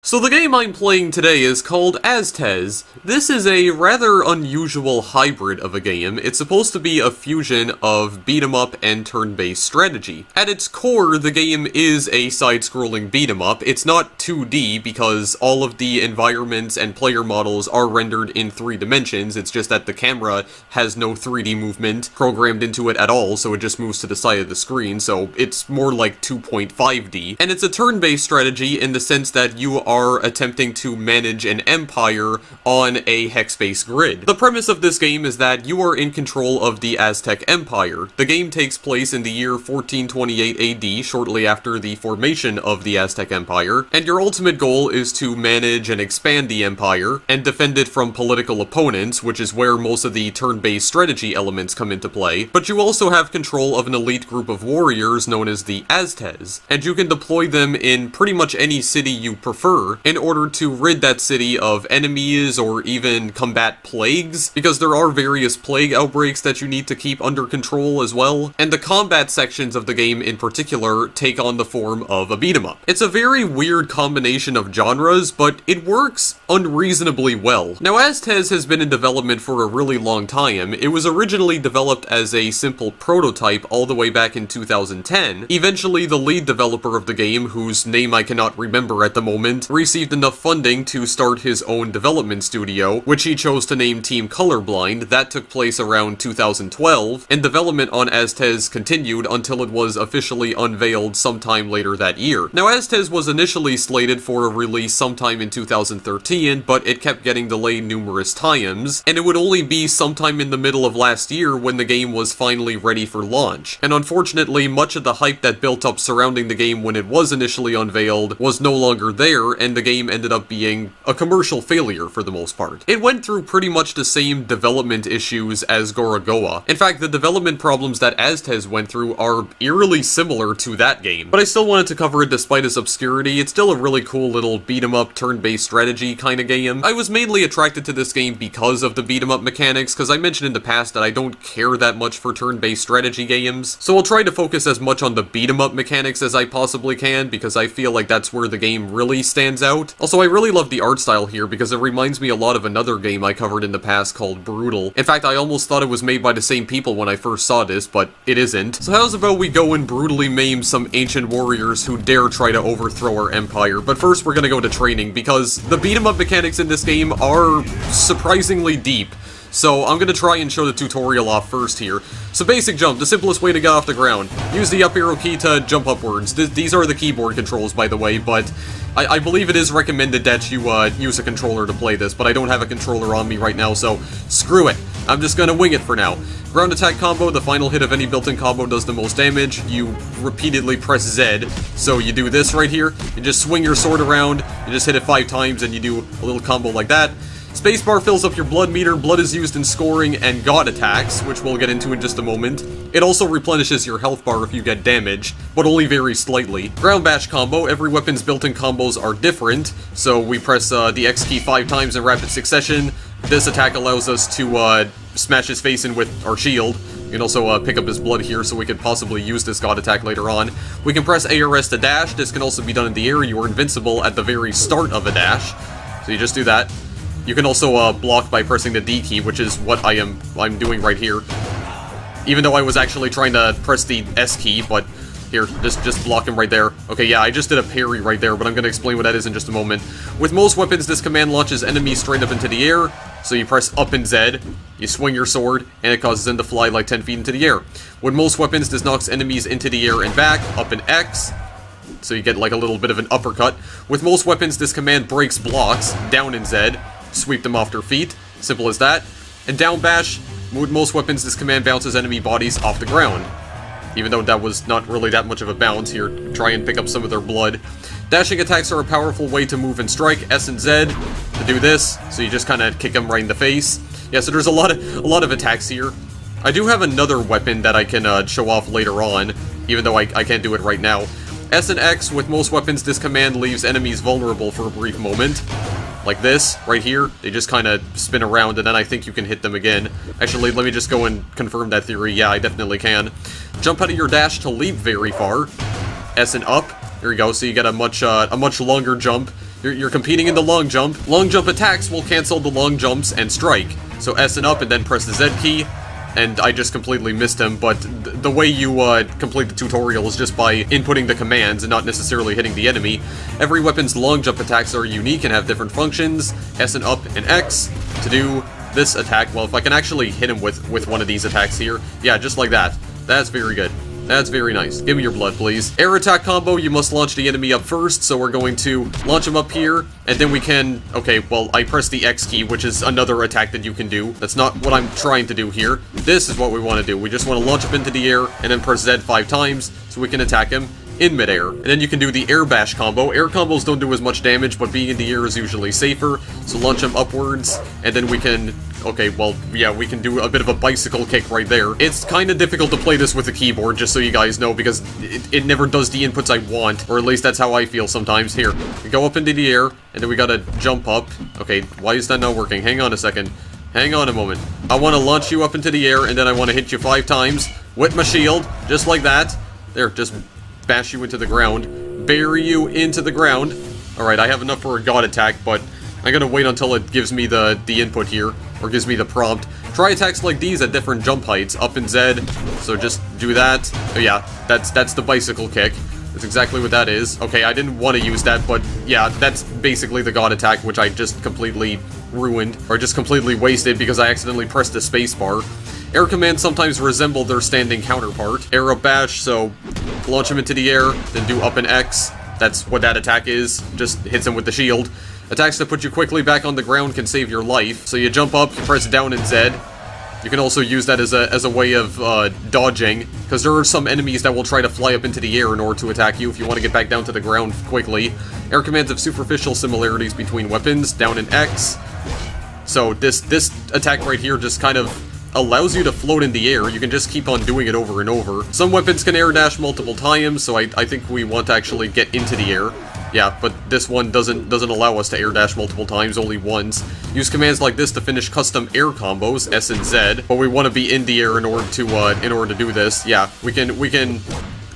So the game I'm playing today is called Aztez. This is a rather unusual hybrid of a game. It's supposed to be a fusion of beat-em-up and turn-based strategy. At its core, the game is a side-scrolling beat-em-up. It's not 2D because all of the environments and player models are rendered in 3 dimensions. It's just that the camera has no 3D movement programmed into it at all, so it just moves to the side of the screen, so it's more like 2.5D. And it's a turn-based strategy in the sense that you are attempting to manage an empire on a hex-based grid. The premise of this game is that you are in control of the Aztec Empire. The game takes place in the year 1428 AD, shortly after the formation of the Aztec Empire, and your ultimate goal is to manage and expand the empire, and defend it from political opponents, which is where most of the turn-based strategy elements come into play, but you also have control of an elite group of warriors known as the Aztez, and you can deploy them in pretty much any city you prefer, in order to rid that city of enemies or even combat plagues, because there are various plague outbreaks that you need to keep under control as well, and the combat sections of the game in particular take on the form of a beat-em-up. It's a very weird combination of genres, but it works unreasonably well. Now, Aztez has been in development for a really long time. It was originally developed as a simple prototype all the way back in 2010. Eventually, the lead developer of the game, whose name I cannot remember at the moment, received enough funding to start his own development studio, which he chose to name Team Colorblind. That took place around 2012, and development on Aztez continued until it was officially unveiled sometime later that year. Now, Aztez was initially slated for a release sometime in 2013, but it kept getting delayed numerous times, and it would only be sometime in the middle of last year when the game was finally ready for launch. And unfortunately, much of the hype that built up surrounding the game when it was initially unveiled was no longer there, and the game ended up being a commercial failure for the most part. It went through pretty much the same development issues as Gorogoa. In fact, the development problems that Aztez went through are eerily similar to that game. But I still wanted to cover it despite its obscurity. It's still a really cool little beat-em-up, turn-based strategy kind of game. I was mainly attracted to this game because of the beat-em-up mechanics, because I mentioned in the past that I don't care that much for turn-based strategy games. So I'll try to focus as much on the beat-em-up mechanics as I possibly can, because I feel like that's where the game really stands out. Also, I really love the art style here because it reminds me a lot of another game I covered in the past called Brutal. In fact, I almost thought it was made by the same people when I first saw this, but it isn't. So how's about we go and brutally maim some ancient warriors who dare try to overthrow our empire? But first, we're gonna go to training because the beat-em-up mechanics in this game are surprisingly deep. So I'm gonna try and show the tutorial off first here. So basic jump, the simplest way to get off the ground. Use the up arrow key to jump upwards. These are the keyboard controls, by the way, but I believe it is recommended that you use a controller to play this, but I don't have a controller on me right now, so screw it. I'm just gonna wing it for now. Ground attack combo, the final hit of any built-in combo does the most damage. You repeatedly press Z, so you do this right here. You just swing your sword around, you just hit it 5 times, and you do a little combo like that. Spacebar fills up your blood meter. Blood is used in scoring and god attacks, which we'll get into in just a moment. It also replenishes your health bar if you get damaged, but only very slightly. Ground bash combo. Every weapon's built-in combos are different, so we press the X key 5 times in rapid succession. This attack allows us to smash his face in with our shield. You can also pick up his blood here, so we could possibly use this god attack later on. We can press ARS to dash. This can also be done in the air. You are invincible at the very start of a dash, so you just do that. You can also block by pressing the D key, which is what I'm doing right here. Even though I was actually trying to press the S key, but here, just block him right there. Okay, yeah, I just did a parry right there, but I'm gonna explain what that is in just a moment. With most weapons, this command launches enemies straight up into the air, so you press up and Z, you swing your sword, and it causes them to fly like 10 feet into the air. With most weapons, this knocks enemies into the air and back, up and X, so you get like a little bit of an uppercut. With most weapons, this command breaks blocks, down and Z, sweep them off their feet, simple as that. And down bash, with most weapons, this command bounces enemy bodies off the ground. Even though that was not really that much of a bounce here, try and pick up some of their blood. Dashing attacks are a powerful way to move and strike, S and Z to do this, so you just kind of kick them right in the face. Yeah, so there's a lot of attacks here. I do have another weapon that I can show off later on, even though I can't do it right now. S and X, with most weapons, this command leaves enemies vulnerable for a brief moment. Like this, right here, they just kind of spin around, and then I think you can hit them again. Actually, let me just go and confirm that theory. Yeah, I definitely can. Jump out of your dash to leap very far. S and up. There you go, so you get a much longer jump. You're competing in the long jump. Long jump attacks will cancel the long jumps and strike. So S and up and then press the Z key. And I just completely missed him, but the way you complete the tutorial is just by inputting the commands and not necessarily hitting the enemy. Every weapon's long jump attacks are unique and have different functions, S and up and X, to do this attack. Well, if I can actually hit him with one of these attacks here, yeah, just like that. That's very good. That's very nice. Give me your blood, please. Air attack combo, you must launch the enemy up first, so we're going to launch him up here, and then we can... Okay, well, I press the X key, which is another attack that you can do. That's not what I'm trying to do here. This is what we want to do. We just want to launch up into the air, and then press Z 5 times, so we can attack him in midair. And then you can do the air bash combo. Air combos don't do as much damage, but being in the air is usually safer, so launch him upwards, and then we can... Okay, well, yeah, we can do a bit of a bicycle kick right there. It's kind of difficult to play this with a keyboard, just so you guys know, because it never does the inputs I want, or at least that's how I feel sometimes. Here, we go up into the air, and then we gotta jump up. Okay, why is that not working? Hang on a second. Hang on a moment. I want to launch you up into the air, and then I want to hit you 5 times with my shield, just like that. There, just bash you into the ground. Bury you into the ground. Alright, I have enough for a god attack, but I'm gonna wait until it gives me the input here, or gives me the prompt. Try attacks like these at different jump heights, up and Z, so just do that. Oh yeah, that's the bicycle kick. That's exactly what that is. Okay, I didn't want to use that, but yeah, that's basically the god attack, which I just completely ruined, or just completely wasted because I accidentally pressed the spacebar. Air commands sometimes resemble their standing counterpart. Air up bash, so launch him into the air, then do up and X. That's what that attack is, just hits him with the shield. Attacks that put you quickly back on the ground can save your life. So you jump up, you press down and Z. You can also use that as a way of dodging, because there are some enemies that will try to fly up into the air in order to attack you if you want to get back down to the ground quickly. Air commands have superficial similarities between weapons, down and X. So this attack right here just kind of allows you to float in the air. You can just keep on doing it over and over. Some weapons can air dash multiple times, so I think we want to actually get into the air. Yeah, but this one doesn't allow us to air dash multiple times, only once. Use commands like this to finish custom air combos, S and Z, but we want to be in the air in order to do this. Yeah, we can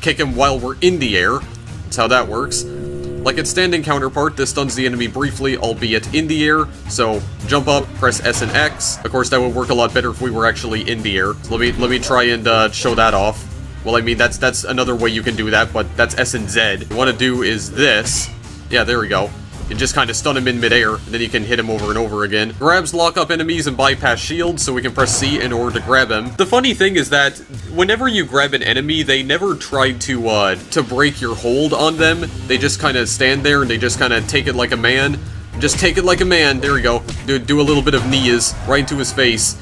kick him while we're in the air. That's how that works. Like its standing counterpart, this stuns the enemy briefly, albeit in the air, so jump up, press S and X. Of course, that would work a lot better if we were actually in the air. So let me try and show that off. Well, I mean, that's another way you can do that, but that's S and Z. What you want to do is this. Yeah, there we go. You just kind of stun him in midair, and then you can hit him over and over again. Grabs lock up enemies and bypass shields, so we can press C in order to grab him. The funny thing is that whenever you grab an enemy, they never try to break your hold on them. They just kind of stand there, and they just kind of take it like a man. Just take it like a man. There we go. Do a little bit of knees right into his face.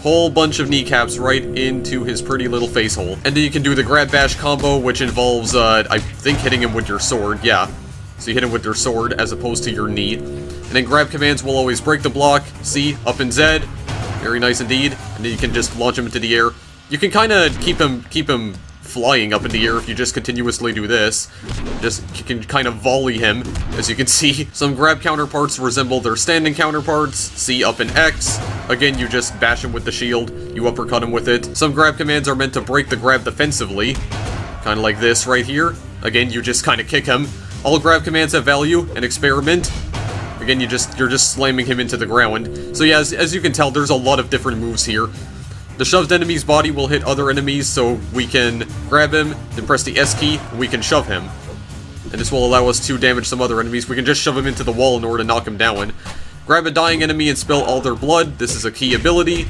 Whole bunch of kneecaps right into his pretty little face hole. And then you can do the grab bash combo, which involves, I think, hitting him with your sword. Yeah. So you hit him with your sword as opposed to your knee. And then grab commands will always break the block. C, up and Z. Very nice indeed. And then you can just launch him into the air. You can kind of keep him flying up in the air if you just continuously do this. You can kind of volley him, as you can see. Some grab counterparts resemble their standing counterparts. C, up and X. Again, you just bash him with the shield. You uppercut him with it. Some grab commands are meant to break the grab defensively. Kind of like this right here. Again, you just kind of kick him. All grab commands have value and experiment. Again, you're just slamming him into the ground. So yeah, as you can tell, there's a lot of different moves here. The shoved enemy's body will hit other enemies, so we can grab him, then press the S key, and we can shove him. And this will allow us to damage some other enemies. We can just shove him into the wall in order to knock him down. Grab a dying enemy and spill all their blood. This is a key ability.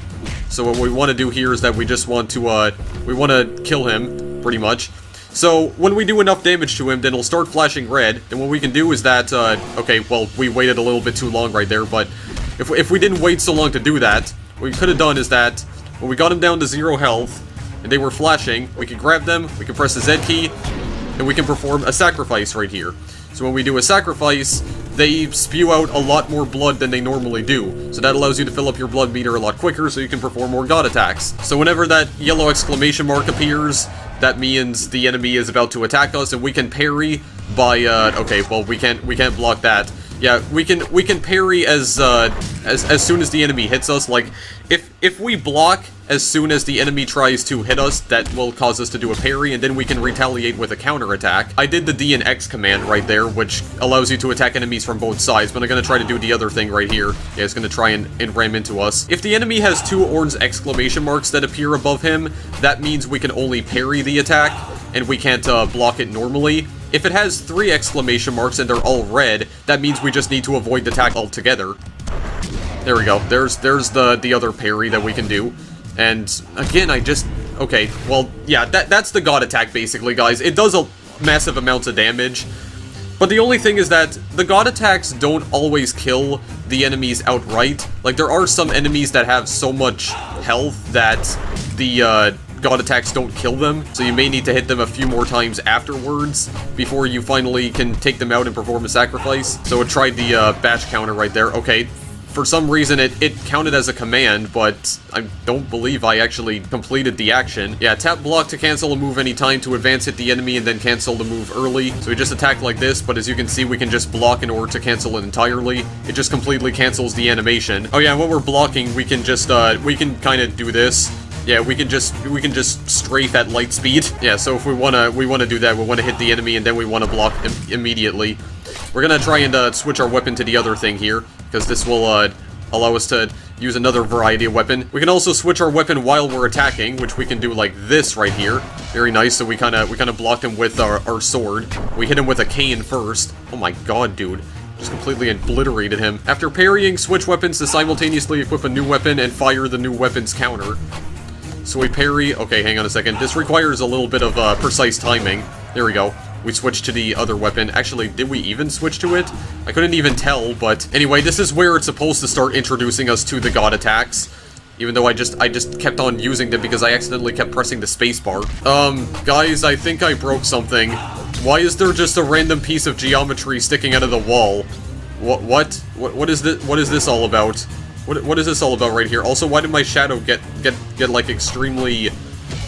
So what we want to do here is that we just want to kill him, pretty much. So when we do enough damage to him, then he'll start flashing red. And what we can do is that, okay, well, we waited a little bit too long right there, but if we didn't wait so long to do that, what we could have done is that when we got him down to 0 health, and they were flashing, we can grab them, we can press the Z key, and we can perform a sacrifice right here. So when we do a sacrifice, they spew out a lot more blood than they normally do. So that allows you to fill up your blood meter a lot quicker so you can perform more god attacks. So whenever that yellow exclamation mark appears, that means the enemy is about to attack us, and we can parry by, okay, well, we can't block that. Yeah, we can parry as soon as the enemy hits us. Like, if we block as soon as the enemy tries to hit us, that will cause us to do a parry, and then we can retaliate with a counterattack. I did the D and X command right there, which allows you to attack enemies from both sides, but I'm gonna try to do the other thing right here. Yeah, it's gonna try and ram into us. If the enemy has 2 orange exclamation marks that appear above him, that means we can only parry the attack, and we can't block it normally. If it has 3 exclamation marks and they're all red, that means we just need to avoid the attack altogether. There we go. There's the other parry that we can do. And again, okay, well, yeah, that's the God attack basically, guys. It does a massive amounts of damage. But the only thing is that the God attacks don't always kill the enemies outright. Like, there are some enemies that have so much health that the God attacks don't kill them, so you may need to hit them a few more times afterwards before you finally can take them out and perform a sacrifice. So it tried the bash counter right there. Okay, for some reason it counted as a command, but I don't believe I actually completed the action. Yeah, tap block to cancel a move anytime, to advance hit the enemy and then cancel the move early. So we just attack like this, but as you can see, we can just block in order to cancel it entirely. It just completely cancels the animation. Oh yeah, and when we're blocking, we can just we can kind of do this. Yeah, we can just strafe at light speed. Yeah, so if we wanna do that, we wanna hit the enemy and then we wanna block immediately. We're gonna try and switch our weapon to the other thing here, because this will allow us to use another variety of weapon. We can also switch our weapon while we're attacking, which we can do like this right here. Very nice. So we kind of blocked him with our sword. We hit him with a cane first. Oh my god, dude. Just completely obliterated him. After parrying, switch weapons to simultaneously equip a new weapon and fire the new weapon's counter. So we parry. Okay, hang on a second. This requires a little bit of precise timing. There we go. We switched to the other weapon. Actually, did we even switch to it? I couldn't even tell, but anyway, this is where it's supposed to start introducing us to the God attacks. Even though I just kept on using them because I accidentally kept pressing the spacebar. Guys, I think I broke something. Why is there just a random piece of geometry sticking out of the wall? What is this all about? What is this all about right here? Also, why did my shadow get like extremely...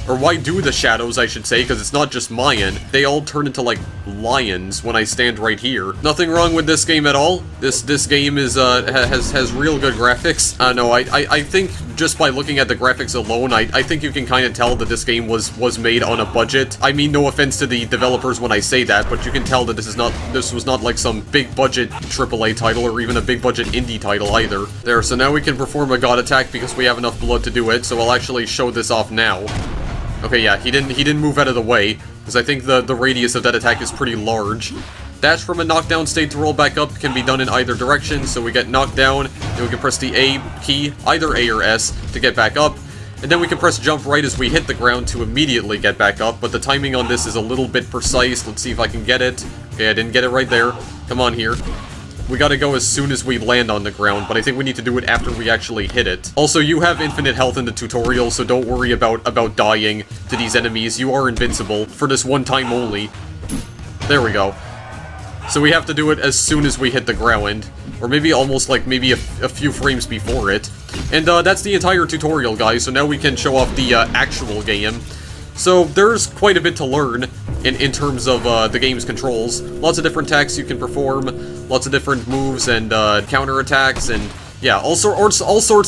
Or why do the shadows, I should say, because it's not just Mayan. They all turn into, like, lions when I stand right here. Nothing wrong with this game at all. This game is, has real good graphics. No, I think just by looking at the graphics alone, I think you can kind of tell that this game was made on a budget. I mean, no offense to the developers when I say that, but you can tell that this was not like some big budget AAA title or even a big budget indie title either. There, so now we can perform a God attack because we have enough blood to do it, so I'll actually show this off now. Okay, yeah, he didn't move out of the way, because I think the radius of that attack is pretty large. Dash from a knockdown state to roll back up can be done in either direction, so we get knocked down, then we can press the A key, either A or S, to get back up, and then we can press jump right as we hit the ground to immediately get back up, but the timing on this is a little bit precise. Let's see if I can get it. Okay, I didn't get it right there. Come on here. We gotta go as soon as we land on the ground, but I think we need to do it after we actually hit it. Also, you have infinite health in the tutorial, so don't worry about dying to these enemies. You are invincible, for this one time only. There we go. So we have to do it as soon as we hit the ground, or maybe almost like maybe a few frames before it. And that's the entire tutorial, guys, so now we can show off the actual game. So there's quite a bit to learn in terms of the game's controls. Lots of different attacks you can perform, lots of different moves and counter-attacks, and yeah, all sorts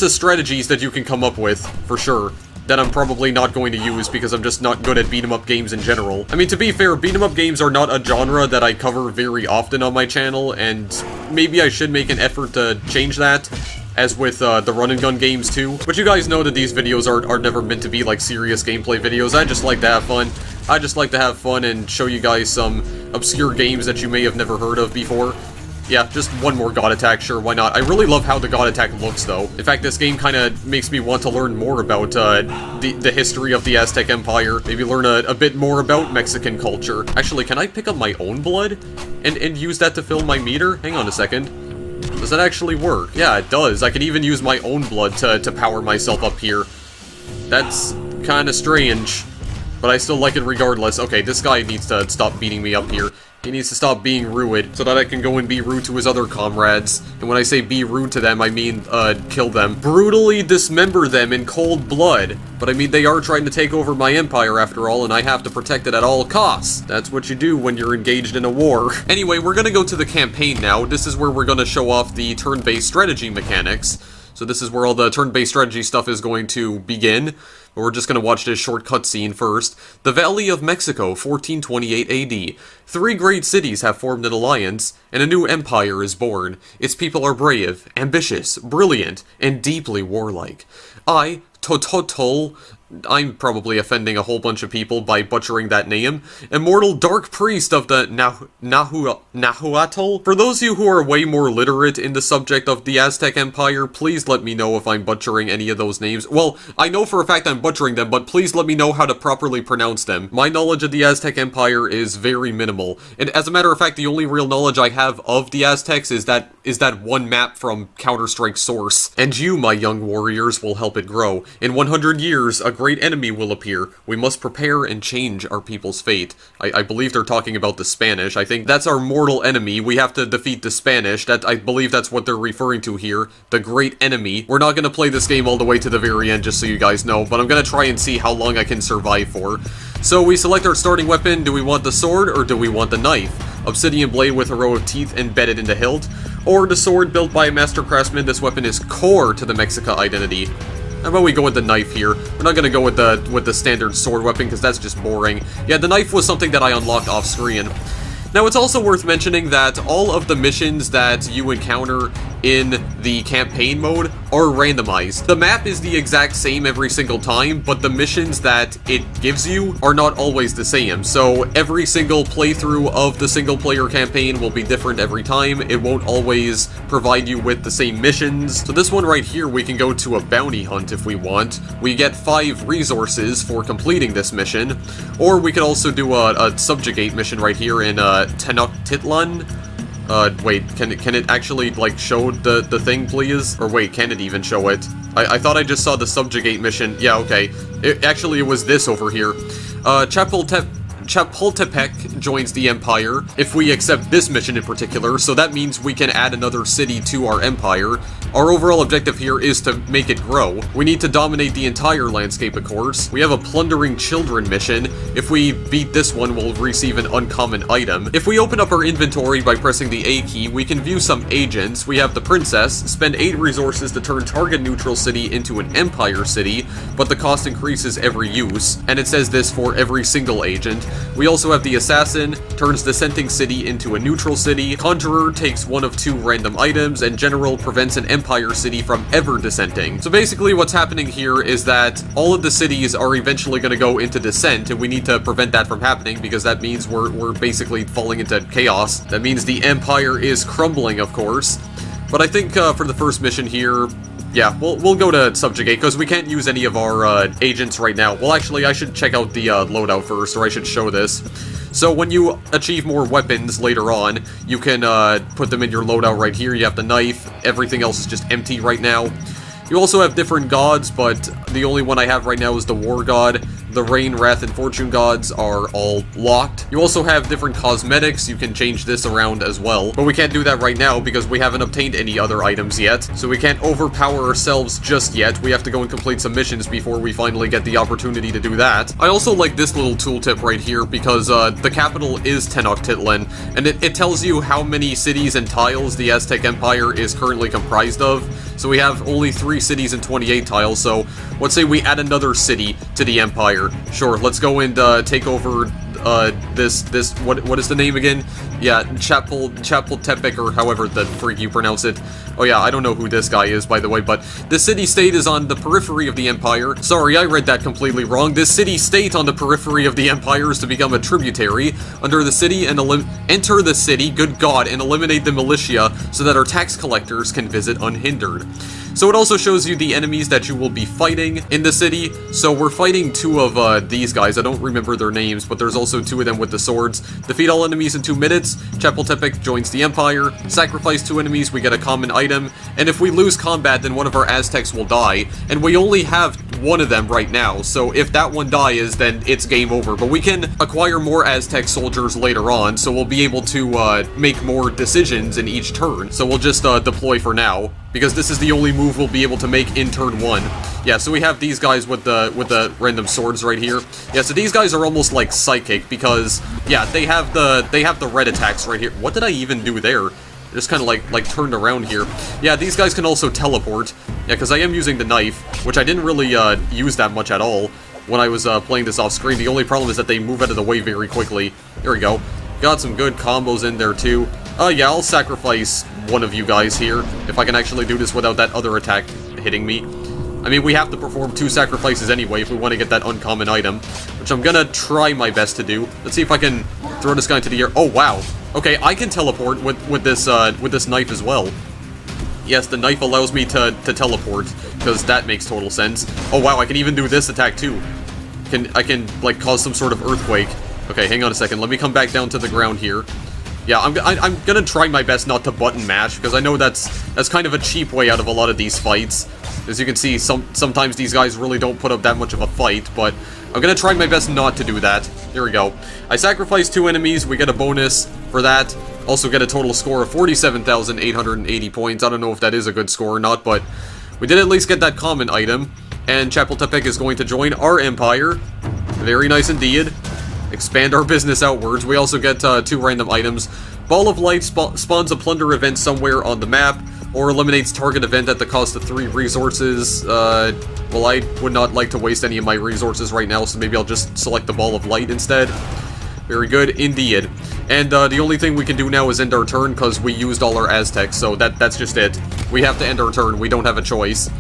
of strategies that you can come up with, for sure, that I'm probably not going to use because I'm just not good at beat-em-up games in general. I mean, to be fair, beat-em-up games are not a genre that I cover very often on my channel, and maybe I should make an effort to change that, as with the run-and-gun games too. But you guys know that these videos are never meant to be like serious gameplay videos. I just like to have fun. I just like to have fun and show you guys some obscure games that you may have never heard of before. Yeah, just one more God attack, sure, why not? I really love how the God attack looks, though. In fact, this game kind of makes me want to learn more about the history of the Aztec Empire. Maybe learn a bit more about Mexican culture. Actually, can I pick up my own blood and use that to fill my meter? Hang on a second. Does that actually work? Yeah, it does. I can even use my own blood to power myself up here. That's kind of strange, but I still like it regardless. Okay, this guy needs to stop beating me up here. He needs to stop being rude, so that I can go and be rude to his other comrades. And when I say be rude to them, I mean, kill them. Brutally dismember them in cold blood. But I mean, they are trying to take over my empire after all, and I have to protect it at all costs. That's what you do when you're engaged in a war. Anyway, we're gonna go to the campaign now. This is where we're gonna show off the turn-based strategy mechanics. So this is where all the turn-based strategy stuff is going to begin. But we're just going to watch this short cutscene first. The Valley of Mexico, 1428 AD. 3 great cities have formed an alliance, and a new empire is born. Its people are brave, ambitious, brilliant, and deeply warlike. I, Tototol, I'm probably offending a whole bunch of people by butchering that name. Immortal Dark Priest of the Nahuatl? For those of you who are way more literate in the subject of the Aztec Empire, please let me know if I'm butchering any of those names. Well, I know for a fact I'm butchering them, but please let me know how to properly pronounce them. My knowledge of the Aztec Empire is very minimal. And as a matter of fact, the only real knowledge I have of the Aztecs is that one map from Counter-Strike Source. And you, my young warriors, will help it grow. In 100 years, a great enemy will appear. We must prepare and change our people's fate. I believe they're talking about the Spanish. I think that's our mortal enemy. We have to defeat the Spanish. I believe that's what they're referring to here. The great enemy. We're not going to play this game all the way to the very end, just so you guys know, but I'm going to try and see how long I can survive for. So we select our starting weapon. Do we want the sword or do we want the knife? Obsidian blade with a row of teeth embedded in the hilt, or the sword built by a master craftsman. This weapon is core to the Mexica identity. How about we go with the knife here? We're not gonna go with the standard sword weapon because that's just boring. Yeah, the knife was something that I unlocked off screen. Now, it's also worth mentioning that all of the missions that you encounter in the campaign mode are randomized. The map is the exact same every single time, but the missions that it gives you are not always the same. So every single playthrough of the single-player campaign will be different every time. It won't always provide you with the same missions. So this one right here, we can go to a bounty hunt if we want. We get 5 resources for completing this mission, or we could also do a subjugate mission right here in Tenochtitlan. Wait, can it actually, like, show the thing, please? Or wait, can it even show it? I thought I just saw the subjugate mission. Yeah, okay. Actually, it was this over here. Chapultepec joins the Empire, if we accept this mission in particular, so that means we can add another city to our empire. Our overall objective here is to make it grow. We need to dominate the entire landscape, of course. We have a plundering children mission. If we beat this one, we'll receive an uncommon item. If we open up our inventory by pressing the A key, we can view some agents. We have the princess, spend 8 resources to turn target neutral city into an empire city, but the cost increases every use, and it says this for every single agent. We also have the assassin, turns dissenting city into a neutral city, conjurer takes 1 of 2 random items, and general prevents an empire city from ever dissenting. So basically what's happening here is that all of the cities are eventually going to go into dissent, and we need to prevent that from happening because that means we're basically falling into chaos. That means the empire is crumbling, of course. But I think for the first mission here, yeah, we'll go to subjugate, because we can't use any of our agents right now. Well, actually, I should check out the loadout first, or I should show this. So when you achieve more weapons later on, you can put them in your loadout right here. You have the knife, everything else is just empty right now. You also have different gods, but the only one I have right now is the War God. The Rain, Wrath, and Fortune gods are all locked. You also have different cosmetics. You can change this around as well. But we can't do that right now because we haven't obtained any other items yet. So we can't overpower ourselves just yet. We have to go and complete some missions before we finally get the opportunity to do that. I also like this little tooltip right here because the capital is Tenochtitlan, and it tells you how many cities and tiles the Aztec Empire is currently comprised of. So we have only 3 cities and 28 tiles, so let's say we add another city to the Empire. Sure, let's go and take over what is the name again? Yeah, Chapultepec, or however the freak you pronounce it. Oh yeah, I don't know who this guy is, by the way, but the city-state is on the periphery of the Empire. Sorry, I read that completely wrong. This city-state on the periphery of the Empire is to become a tributary. Under the city and enter the city, good God, and eliminate the militia so that our tax collectors can visit unhindered. So it also shows you the enemies that you will be fighting in the city. So we're fighting 2 of these guys. I don't remember their names, but there's also 2 of them with the swords. Defeat all enemies in 2 minutes. events, Chapultepec joins the Empire, sacrifice 2 enemies, we get a common item, and if we lose combat, then one of our Aztecs will die, and we only have one of them right now, so if that one dies, then it's game over. But we can acquire more Aztec soldiers later on, so we'll be able to make more decisions in each turn. So we'll just deploy for now, because this is the only move we'll be able to make in turn 1. Yeah, so we have these guys with the random swords right here. Yeah, so these guys are almost like psychic, because yeah, they have the red attacks right here. What did I even do there? Just kind of like turned around here. Yeah, these guys can also teleport. Yeah, because I am using the knife, which I didn't really use that much at all when I was playing this off screen. The only problem is that they move out of the way very quickly. There we go. Got some good combos in there too. Yeah, I'll sacrifice one of you guys here if I can actually do this without that other attack hitting me. I mean, we have to perform 2 sacrifices anyway if we want to get that uncommon item, which I'm gonna try my best to do. Let's see if I can throw this guy into the air. Oh wow. Okay, I can teleport with this knife as well. Yes, the knife allows me to teleport, because that makes total sense. Oh wow, I can even do this attack too. I can like cause some sort of earthquake. Okay, hang on a second. Let me come back down to the ground here. Yeah, I'm gonna try my best not to button mash, because I know that's kind of a cheap way out of a lot of these fights. As you can see, sometimes these guys really don't put up that much of a fight, but I'm gonna try my best not to do that. There we go. I sacrificed 2 enemies, we get a bonus for that. Also get a total score of 47,880 points. I don't know if that is a good score or not, but we did at least get that common item. And Chapultepec is going to join our empire. Very nice indeed. Expand our business outwards. We also get 2 random items. Ball of Light spawns a plunder event somewhere on the map, or eliminates target event at the cost of 3 resources. Well, I would not like to waste any of my resources right now, so maybe I'll just select the Ball of Light instead. Very good indeed. And the only thing we can do now is end our turn, because we used all our Aztecs, so that's just it. We have to end our turn, we don't have a choice.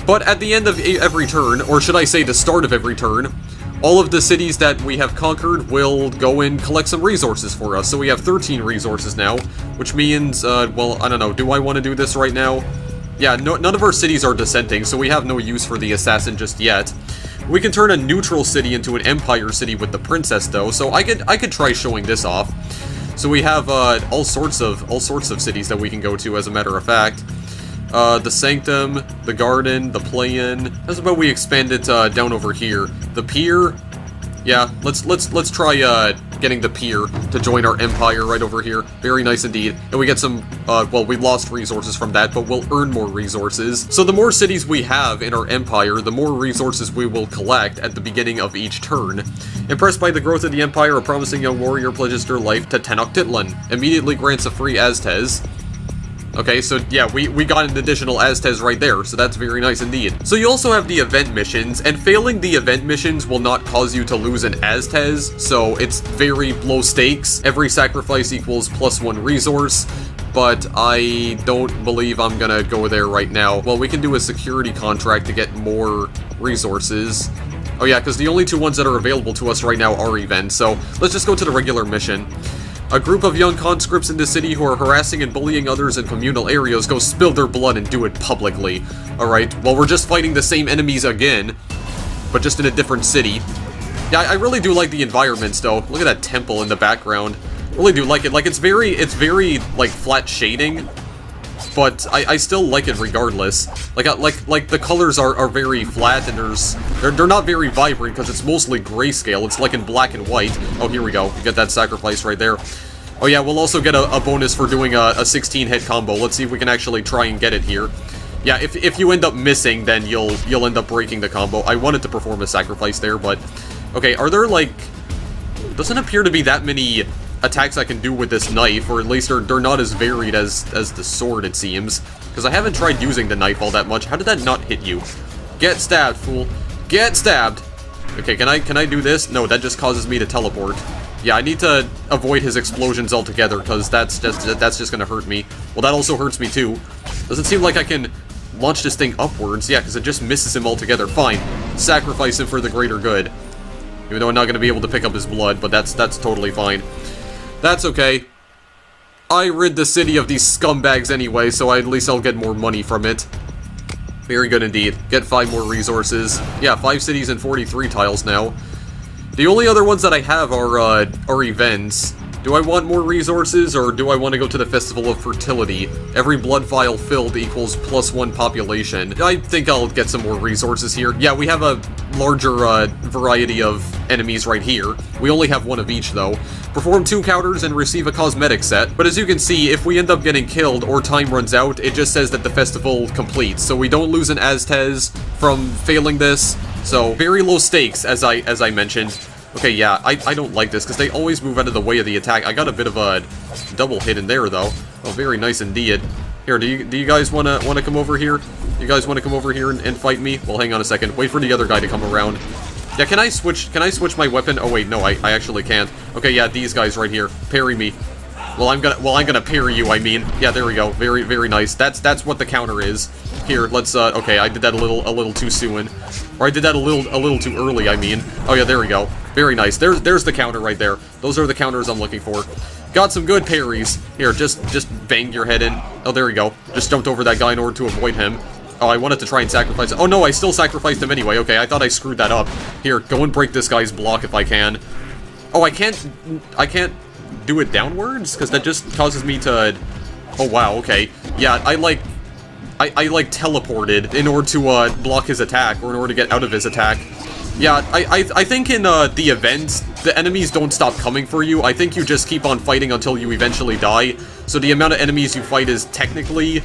But at the end of every turn, or should I say the start of every turn, all of the cities that we have conquered will go and collect some resources for us. So we have 13 resources now, which means, well, I don't know, do I want to do this right now? Yeah, none of our cities are dissenting, so we have no use for the assassin just yet. We can turn a neutral city into an empire city with the princess, though, so I could try showing this off. So we have all sorts of cities that we can go to, as a matter of fact. The Sanctum, the Garden, the Play-In. How's about we expand it down over here? The Pier. Yeah, let's try getting the Pier to join our empire right over here. Very nice indeed. And we get some, well, we lost resources from that, but we'll earn more resources. So the more cities we have in our empire, the more resources we will collect at the beginning of each turn. Impressed by the growth of the empire, a promising young warrior pledges their life to Tenochtitlan. Immediately grants a free Aztez. Okay, so yeah, we got an additional Aztez right there, so that's very nice indeed. So you also have the event missions, and failing the event missions will not cause you to lose an Aztez, so it's very low stakes. Every sacrifice equals +1 resource, but I don't believe I'm gonna go there right now. Well, we can do a security contract to get more resources. Oh yeah, because the only 2 ones that are available to us right now are events, so let's just go to the regular mission. A group of young conscripts in the city who are harassing and bullying others in communal areas go spill their blood and do it publicly. Alright, well, we're just fighting the same enemies again, but just in a different city. Yeah, I really do like the environments, though. Look at that temple in the background. I really do like it. Like, it's very, like, flat shading, but I still like it regardless. Like the colors are very flat, and they're not very vibrant because it's mostly grayscale. It's like in black and white. Oh, here we go. We get that sacrifice right there. Oh yeah, we'll also get a bonus for doing a 16-hit combo. Let's see if we can actually try and get it here. Yeah, if you end up missing, then you'll end up breaking the combo. I wanted to perform a sacrifice there, but okay. Are there like? Doesn't appear to be that many attacks I can do with this knife, or at least they're not as varied as the sword, it seems. Because I haven't tried using the knife all that much. How did that not hit you? Get stabbed, fool. Get stabbed! Okay, can I do this? No, that just causes me to teleport. Yeah, I need to avoid his explosions altogether, because that's just gonna hurt me. Well, that also hurts me too. Doesn't seem like I can launch this thing upwards. Yeah, because it just misses him altogether. Fine. Sacrifice him for the greater good. Even though I'm not gonna be able to pick up his blood, but that's totally fine. That's okay. I rid the city of these scumbags anyway, so at least I'll get more money from it. Very good indeed. Get 5 more resources. Yeah, 5 cities and 43 tiles now. The only other ones that I have are events. Do I want more resources, or do I want to go to the Festival of Fertility? Every blood vial filled equals +1 population. I think I'll get some more resources here. Yeah, we have a larger variety of enemies right here. We only have one of each, though. Perform 2 counters and receive a cosmetic set. But as you can see, if we end up getting killed or time runs out, it just says that the festival completes. So we don't lose an Aztez from failing this. So very low stakes, as I mentioned. Okay, yeah, I don't like this, because they always move out of the way of the attack. I got a bit of a double hit in there, though. Oh, very nice indeed. Here, do you guys wanna come over here? You guys wanna come over here and fight me? Well, hang on a second. Wait for the other guy to come around. Yeah, can I switch my weapon? Oh wait, no, I actually can't. Okay, yeah, these guys right here. Parry me. Well, I'm gonna parry you, I mean. Yeah, there we go. Very, very nice. That's what the counter is. Here, let's, okay, I did that a little too soon. Or I did that a little too early, I mean. Oh yeah, there we go. Very nice. There's the counter right there. Those are the counters I'm looking for. Got some good parries. Here, just bang your head in. Oh, there we go. Just jumped over that guy in order to avoid him. Oh, I wanted to try and sacrifice it. Oh no, I still sacrificed him anyway. Okay, I thought I screwed that up. Here, go and break this guy's block if I can. Oh, I can't do it downwards? Because that just causes me to... Oh wow, okay. Yeah, I like teleported in order to block his attack, or in order to get out of his attack. Yeah, I think in the events, the enemies don't stop coming for you. I think you just keep on fighting until you eventually die. So the amount of enemies you fight is technically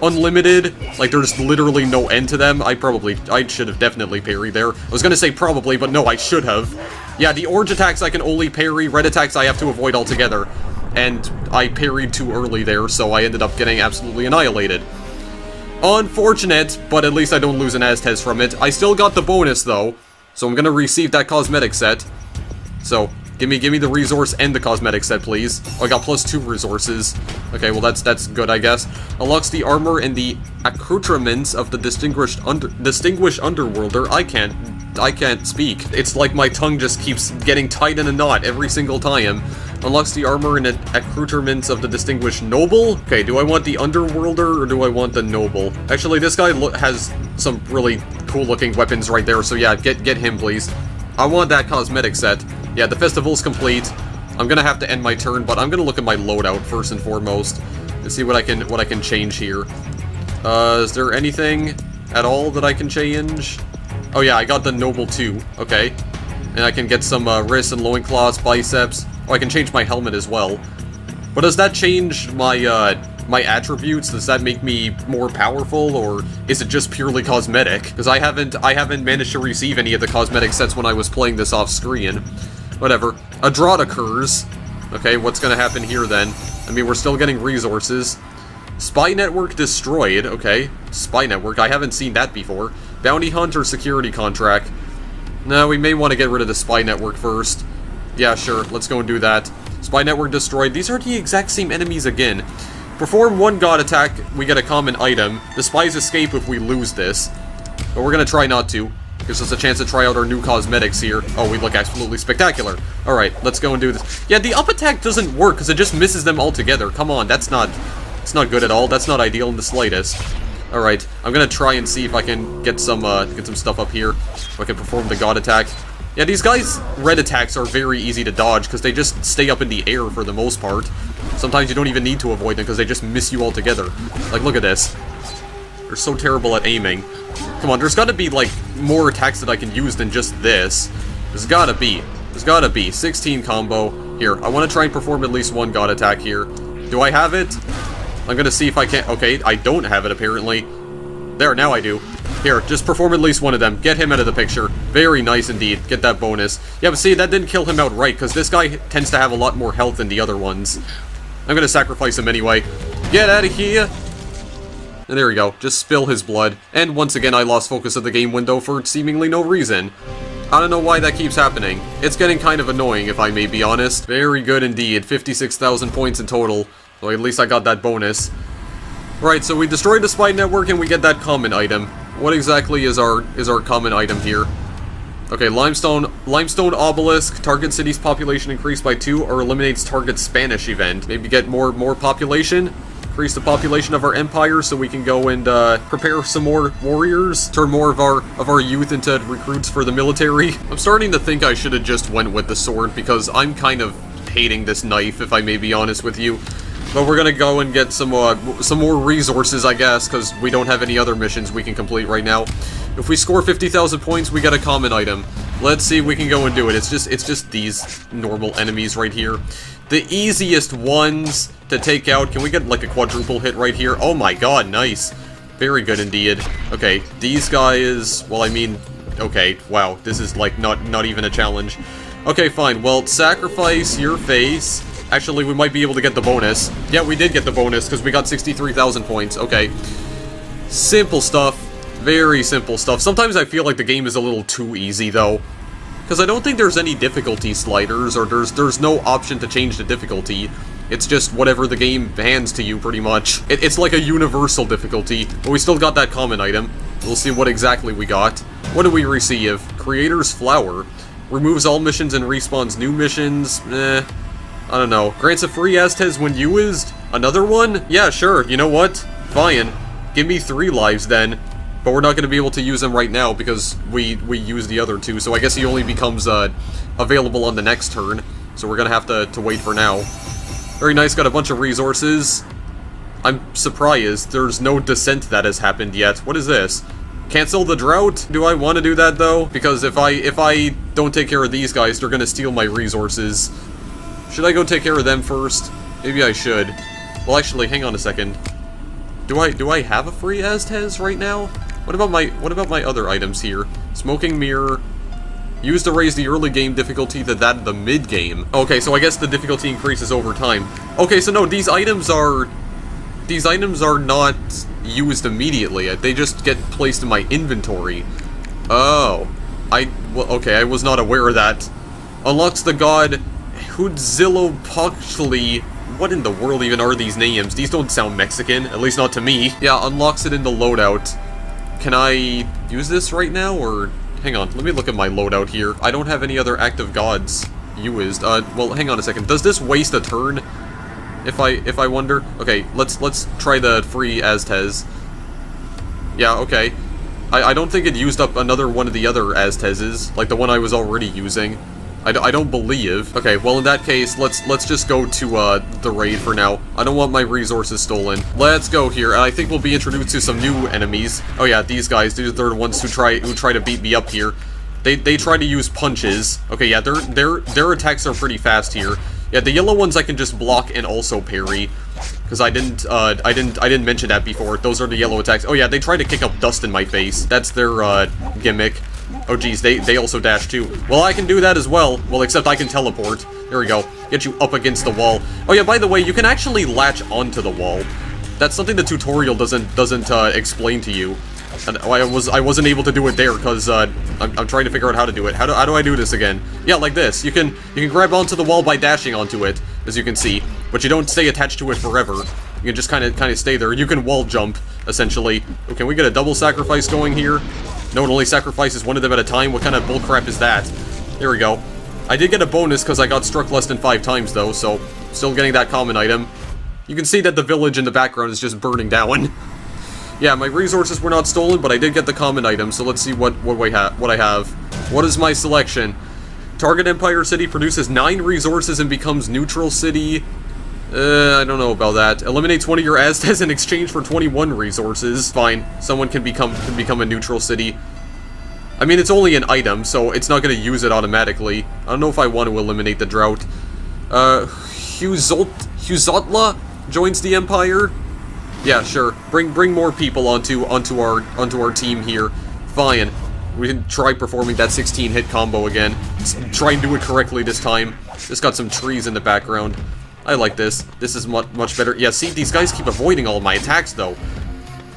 unlimited. Like, there's literally no end to them. I should have definitely parried there. I was gonna say probably, but no, I should have. Yeah, the orange attacks I can only parry, red attacks I have to avoid altogether. And I parried too early there, so I ended up getting absolutely annihilated. Unfortunate, but at least I don't lose an Aztez from it. I still got the bonus, though, so I'm gonna receive that cosmetic set. So, give me the resource and the cosmetic set, please. Oh, I got +2 resources. Okay, well, that's good, I guess. Unlocks the armor and the accoutrements of the distinguished underworlder. I can't speak. It's like my tongue just keeps getting tied in a knot every single time. Unlocks the armor and accoutrements of the distinguished noble? Okay, do I want the underworlder or do I want the noble? Actually, this guy has some really cool-looking weapons right there, so yeah, get him, please. I want that cosmetic set. Yeah, the festival's complete. I'm gonna have to end my turn, but I'm gonna look at my loadout first and foremost and see what I can change here. Is there anything at all that I can change? Oh yeah, I got the noble too. Okay, and I can get some wrists and loincloths, biceps. Oh, I can change my helmet as well. But does that change my my attributes? Does that make me more powerful, or is it just purely cosmetic? Because I haven't managed to receive any of the cosmetic sets when I was playing this off screen. Whatever. A drought occurs. Okay, what's gonna happen here then? I mean, we're still getting resources. Spy network destroyed. Okay, spy network. I haven't seen that before. Bounty hunt or security contract. No, we may want to get rid of the spy network first. Yeah, sure. Let's go and do that. Spy network destroyed. These are the exact same enemies again. Perform 1 god attack, we get a common item. The spies escape if we lose this. But we're gonna try not to. Gives us a chance to try out our new cosmetics here. Oh, we look absolutely spectacular. Alright, let's go and do this. Yeah, the up attack doesn't work because it just misses them altogether. Come on, it's not good at all. That's not ideal in the slightest. Alright, I'm gonna try and see if I can get some stuff up here. If I can perform the god attack. Yeah, these guys' red attacks are very easy to dodge because they just stay up in the air for the most part. Sometimes you don't even need to avoid them because they just miss you altogether. Like, look at this. They're so terrible at aiming. Come on, there's gotta be, like, more attacks that I can use than just this. There's gotta be. 16 combo. Here, I want to try and perform at least 1 god attack here. Do I have it? I'm gonna see if I can. Okay, I don't have it, apparently. There, now I do. Here, just perform at least 1 of them. Get him out of the picture. Very nice indeed. Get that bonus. Yeah, but see, that didn't kill him outright, because this guy tends to have a lot more health than the other ones. I'm gonna sacrifice him anyway. Get out of here! And there we go. Just spill his blood. And once again, I lost focus of the game window for seemingly no reason. I don't know why that keeps happening. It's getting kind of annoying, if I may be honest. Very good indeed. 56,000 points in total. Well, at least I got that bonus. Right, so we destroyed the spy network and we get that common item. What exactly is our common item here? Okay, limestone obelisk. Target city's population increased by 2 or eliminates target Spanish event. Maybe get more population. Increase the population of our empire so we can go and prepare some more warriors. Turn more of our youth into recruits for the military. I'm starting to think I should have just went with the sword because I'm kind of hating this knife, if I may be honest with you. But we're gonna go and get some more resources, I guess, because we don't have any other missions we can complete right now. If we score 50,000 points, we get a common item. Let's see if we can go and do it. It's just these normal enemies right here. The easiest ones to take out. Can we get, like, a quadruple hit right here? Oh my god, nice. Very good indeed. Okay, these guys... Well, I mean... Okay, wow. This is, like, not even a challenge. Okay, fine. Well, sacrifice your face. Actually, we might be able to get the bonus. Yeah, we did get the bonus, because we got 63,000 points. Okay. Simple stuff. Very simple stuff. Sometimes I feel like the game is a little too easy, though. Because I don't think there's any difficulty sliders, or there's no option to change the difficulty. It's just whatever the game hands to you, pretty much. It's like a universal difficulty, but we still got that common item. We'll see what exactly we got. What do we receive? Creator's Flower. Removes all missions and respawns new missions. I don't know. Grants a free Aztez when used? Another one? Yeah, sure. You know what? Fine. Give me 3 lives then. But we're not going to be able to use them right now because we used the other 2. So I guess he only becomes available on the next turn. So we're going to have to wait for now. Very nice. Got a bunch of resources. I'm surprised. There's no descent that has happened yet. What is this? Cancel the drought? Do I want to do that though? Because if I don't take care of these guys, they're going to steal my resources. Should I go take care of them first? Maybe I should. Well, actually, hang on a second. Do I have a free Aztez right now? What about my other items here? Smoking mirror. Used to raise the early game difficulty to that of the mid game. Okay, so I guess the difficulty increases over time. Okay, so no, these items are not used immediately. They just get placed in my inventory. Oh. Well, okay, I was not aware of that. Unlocks the god Huitzilopochtli. What in the world even are these names? These don't sound Mexican, at least not to me. Yeah, unlocks it in the loadout. Can I use this right now, or... Hang on, let me look at my loadout here. I don't have any other active gods used. Well, hang on a second. Does this waste a turn? If I wonder? Okay, let's try the free Aztez. Yeah, okay. I don't think it used up another one of the other Aztezes, like the one I was already using. I don't believe. Okay, well in that case, let's just go to the raid for now. I don't want my resources stolen. Let's go here, and I think we'll be introduced to some new enemies. Oh yeah, these guys. They're the ones who try to beat me up here. They try to use punches. Okay, yeah, their attacks are pretty fast here. Yeah, the yellow ones I can just block and also parry. Because I didn't mention that before. Those are the yellow attacks. Oh yeah, they try to kick up dust in my face. That's their gimmick. Oh geez, they also dash too. Well, I can do that as well. Well, except I can teleport. There we go. Get you up against the wall. Oh yeah, by the way, you can actually latch onto the wall. That's something the tutorial doesn't explain to you. And I wasn't able to do it there because I'm trying to figure out how to do it. How do I do this again? Yeah, like this. You can grab onto the wall by dashing onto it, as you can see, but you don't stay attached to it forever. You can just kind of stay there. You can wall jump essentially. Oh, can we get a double sacrifice going here? No, it only sacrifices one of them at a time. What kind of bullcrap is that? There we go. I did get a bonus because I got struck less than 5 times though, so still getting that common item. You can see that the village in the background is just burning down. Yeah, my resources were not stolen, but I did get the common item, so let's see what I have. What is my selection? Target Empire City produces 9 resources and becomes neutral city. I don't know about that. Eliminates one of your Aztez in exchange for 21 resources. Fine. Someone can become a neutral city. I mean, it's only an item, so it's not going to use it automatically. I don't know if I want to eliminate the drought. Huizotla joins the Empire. Yeah, sure. Bring more people onto our team here. Fine. We can try performing that 16-hit combo again. Try and do it correctly this time. Just got some trees in the background. I like this. This is much better. Yeah, see, these guys keep avoiding all my attacks, though.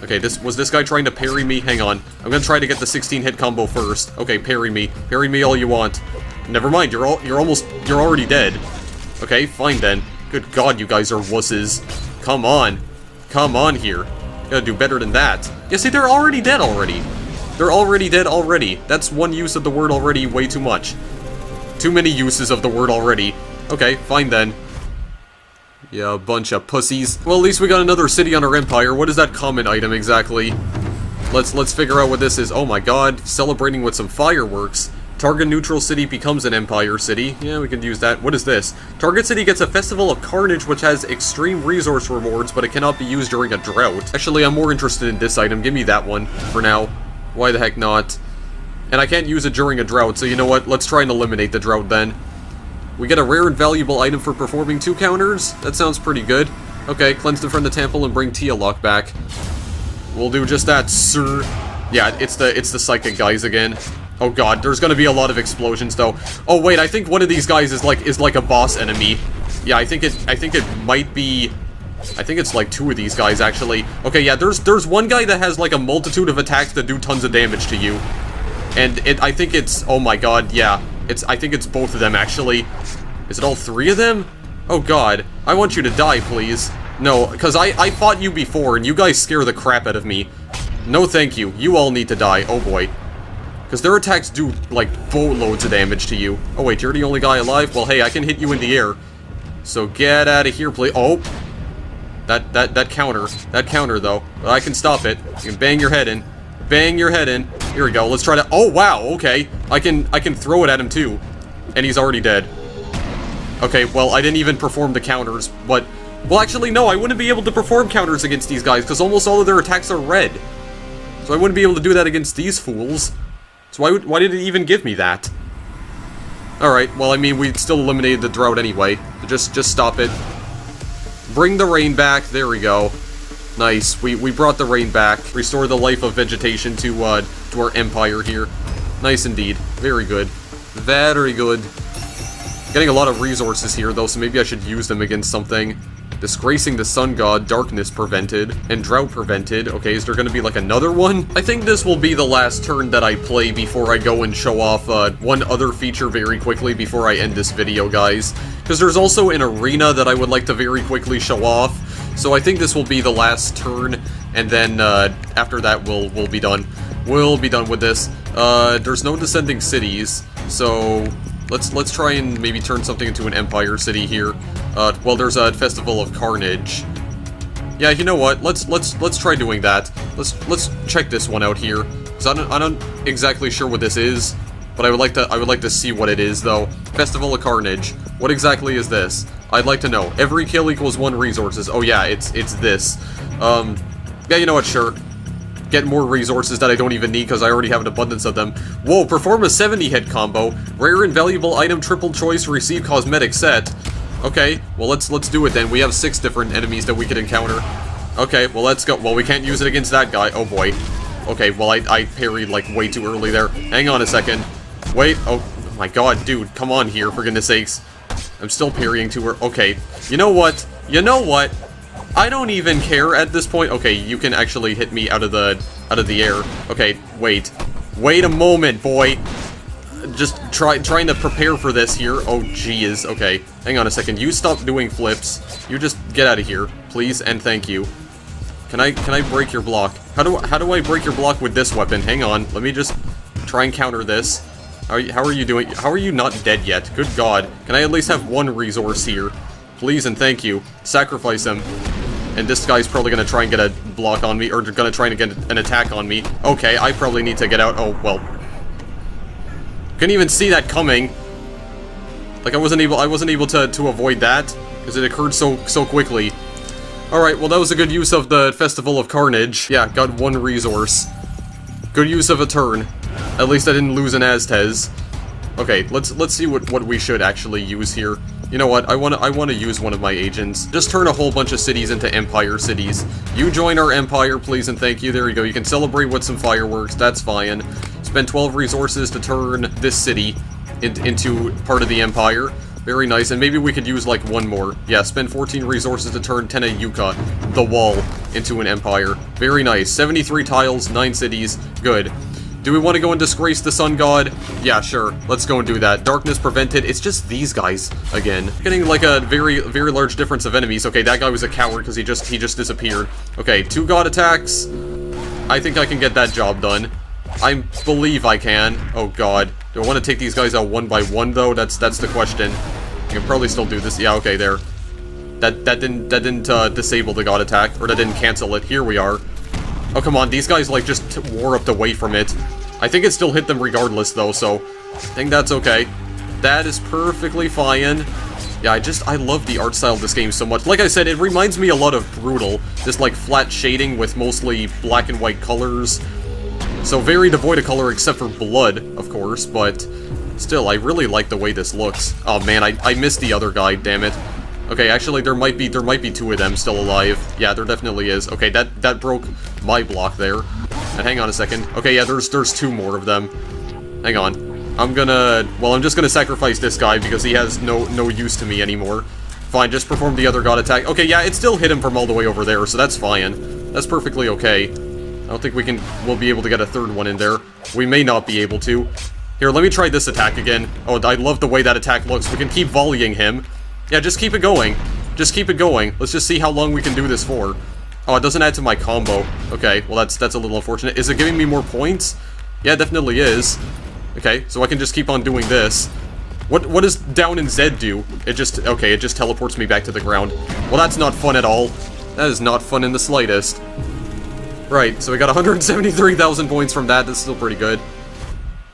Okay, was this guy trying to parry me? Hang on. I'm gonna try to get the 16-hit combo first. Okay, parry me. Parry me all you want. Never mind, you're already dead. Okay, fine then. Good God, you guys are wusses. Come on. Come on here. Gotta do better than that. Yeah, see, they're already dead already. They're already dead already. That's one use of the word already way too much. Too many uses of the word already. Okay, fine then. Yeah, a bunch of pussies. Well, at least we got another city on our empire. What is that common item exactly? Let's figure out what this is. Oh my god, celebrating with some fireworks. Target neutral city becomes an Empire city. Yeah, we can use that. What is this? Target city gets a Festival of Carnage, which has extreme resource rewards, but it cannot be used during a drought. Actually, I'm more interested in this item. Give me that one for now. Why the heck not? And I can't use it during a drought, so you know what? Let's try and eliminate the drought then. We get a rare and valuable item for performing 2 counters. That sounds pretty good. Okay, cleanse them from the temple and bring Tialok back. We'll do just that, sir. Yeah, it's the psychic guys again. Oh god, there's gonna be a lot of explosions though. Oh wait, I think one of these guys is like a boss enemy. Yeah, I think it might be. I think it's like 2 of these guys actually. Okay, yeah, there's one guy that has like a multitude of attacks that do tons of damage to you. And I think it's, oh my god, yeah. I think it's both of them actually. Is it all 3 of them? Oh god, I want you to die, please. No, because I fought you before and you guys scare the crap out of me. No thank you, you all need to die, oh boy. Because their attacks do, like, boatloads of damage to you. Oh wait, you're the only guy alive? Well, hey, I can hit you in the air. So get out of here, please. Oh! That counter, though. I can stop it. You can bang your head in. Bang your head in. Here we go, let's try to- oh wow, okay. I can throw it at him too. And he's already dead. Okay, well, I didn't even perform the counters, but... well, actually, no, I wouldn't be able to perform counters against these guys, because almost all of their attacks are red. So I wouldn't be able to do that against these fools. So why did it even give me that? Alright, well, I mean, we still eliminated the drought anyway. So just stop it. Bring the rain back, there we go. Nice, we brought the rain back. Restore the life of vegetation to our empire here. Nice indeed. Very good. Very good. Getting a lot of resources here, though, so maybe I should use them against something. Disgracing the sun god, darkness prevented, and drought prevented. Okay, is there gonna be like another one? I think this will be the last turn that I play before I go and show off one other feature very quickly before I end this video, guys. Because there's also an arena that I would like to very quickly show off. So I think this will be the last turn, and then after that we'll be done. We'll be done with this. There's no descending cities, so let's try and maybe turn something into an empire city here. Well, there's a Festival of Carnage. Yeah, you know what? Let's try doing that. Let's check this one out here. Cause I'm not exactly sure what this is, but I would like to see what it is though. Festival of Carnage. What exactly is this? I'd like to know. Every kill equals 1 resources. Oh yeah, it's this. Yeah, you know what? Sure. Get more resources that I don't even need because I already have an abundance of them. Whoa, perform a 70-hit combo. Rare and valuable item triple choice, receive cosmetic set. Okay, well let's do it then. We have 6 different enemies that we could encounter. Okay, well let's go. Well, we can't use it against that guy. Oh boy. Okay, well I parried like way too early there. Hang on a second. Wait, oh my god, dude, come on here, for goodness sakes. I'm still parrying too early. Okay, you know what? You know what? I don't even care at this point. Okay, you can actually hit me out of the air. Okay, wait. Wait a moment, boy. Just trying to prepare for this here. Oh, geez. Okay, hang on a second. You stop doing flips. You just get out of here, please, and thank you. Can I break your block? How do I break your block with this weapon? Hang on. Let me just try and counter this. How are you doing? How are you not dead yet? Good God. Can I at least have 1 resource here? Please and thank you. Sacrifice him. And this guy's probably gonna try and get a block on me, or gonna try and get an attack on me. Okay, I probably need to get out. Oh, well. Couldn't even see that coming. Like, I wasn't able to avoid that, because it occurred so quickly. Alright, well that was a good use of the Festival of Carnage. Yeah, got 1 resource. Good use of a turn. At least I didn't lose an Aztez. Okay, let's see what we should actually use here. You know what, I wanna use one of my agents. Just turn a whole bunch of cities into empire cities. You join our empire, please and thank you. There you go, you can celebrate with some fireworks, that's fine. Spend 12 resources to turn this city into part of the empire. Very nice, and maybe we could use like 1 more. Yeah, spend 14 resources to turn Tenayuka, the wall, into an empire. Very nice, 73 tiles, 9 cities, good. Do we want to go and disgrace the sun god? Yeah, sure. Let's go and do that. Darkness prevented. It's just these guys again. Getting like a very large difference of enemies. Okay, that guy was a coward because he just disappeared. Okay, 2 god attacks. I think I can get that job done. I believe I can. Oh god. Do I want to take these guys out 1 by 1 though? That's the question. I can probably still do this. Yeah, okay, there. That didn't disable the god attack, or that didn't cancel it. Here we are. Oh, come on, these guys, like, just warped away from it. I think it still hit them regardless, though, so I think that's okay. That is perfectly fine. Yeah, I love the art style of this game so much. Like I said, it reminds me a lot of Brutal. This, like, flat shading with mostly black and white colors. So very devoid of color except for blood, of course, but still, I really like the way this looks. Oh man, I missed the other guy, damn it. Okay, actually, there might be two of them still alive. Yeah, there definitely is. Okay, that broke my block there. And hang on a second. Okay, yeah, there's two more of them. Hang on. I'm just gonna sacrifice this guy because he has no use to me anymore. Fine, just perform the other god attack. Okay, yeah, it still hit him from all the way over there, so that's fine. That's perfectly okay. I don't think we'll be able to get a third one in there. We may not be able to. Here, let me try this attack again. Oh, I love the way that attack looks. We can keep volleying him. Yeah, just keep it going. Just keep it going. Let's just see how long we can do this for. Oh, it doesn't add to my combo. Okay, well, that's a little unfortunate. Is it giving me more points? Yeah, it definitely is. Okay, so I can just keep on doing this. What does down and Z do? It just teleports me back to the ground. Well, that's not fun at all. That is not fun in the slightest. Right, so we got 173,000 points from that. That's still pretty good.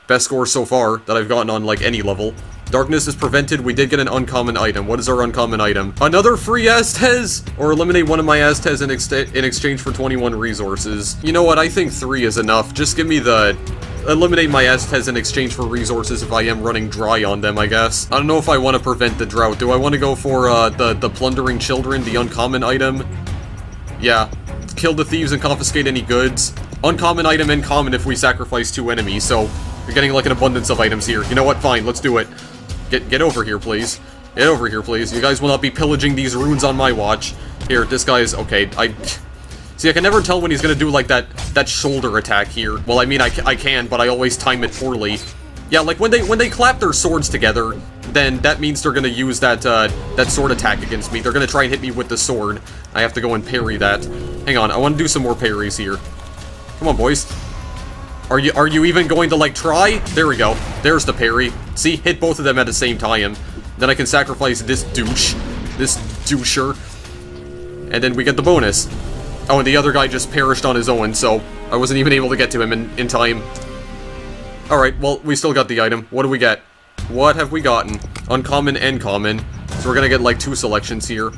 Best score so far that I've gotten on, like, any level. Darkness is prevented. We did get an uncommon item. What is our uncommon item? Another free Aztez! Or eliminate one of my Aztez in exchange for 21 resources. You know what? I think 3 is enough. Just give me the... eliminate my Aztez in exchange for resources if I am running dry on them, I guess. I don't know if I want to prevent the drought. Do I want to go for, the plundering children, the uncommon item? Yeah. Kill the thieves and confiscate any goods. Uncommon item and common if we sacrifice 2 enemies, so we're getting, like, an abundance of items here. You know what? Fine, let's do it. Get over here, please. Get over here, please. You guys will not be pillaging these runes on my watch. Here, this guy is... okay, see, I can never tell when he's gonna do, like, that shoulder attack here. Well, I mean, I can, but I always time it poorly. Yeah, like, when they clap their swords together, then that means they're gonna use that sword attack against me. They're gonna try and hit me with the sword. I have to go and parry that. Hang on, I want to do some more parries here. Come on, boys. Are you even going to, like, try? There we go. There's the parry. See? Hit both of them at the same time. Then I can sacrifice this douche. This doucher. And then we get the bonus. Oh, and the other guy just perished on his own, so I wasn't even able to get to him in time. Alright, well, we still got the item. What do we get? What have we gotten? Uncommon and common. So we're gonna get, like, 2 selections here.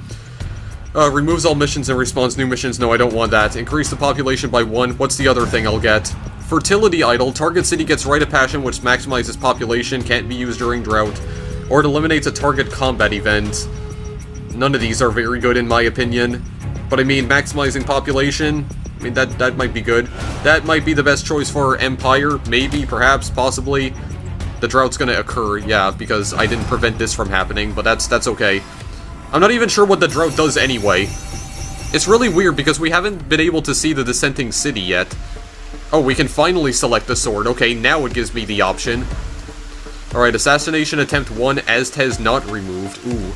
Removes all missions and respawns new missions. No, I don't want that. Increase the population by 1. What's the other thing I'll get? Fertility Idol. Target city gets Rite of Passion, which maximizes population. Can't be used during drought. Or it eliminates a target combat event. None of these are very good in my opinion. But I mean, maximizing population, I mean, that might be good. That might be the best choice for Empire. Maybe, perhaps, possibly. The drought's gonna occur, yeah, because I didn't prevent this from happening, but that's okay. I'm not even sure what the drought does anyway. It's really weird because we haven't been able to see the dissenting city yet. Oh, we can finally select the sword. Okay, now it gives me the option. Alright, assassination attempt 1, Aztez not removed. Ooh.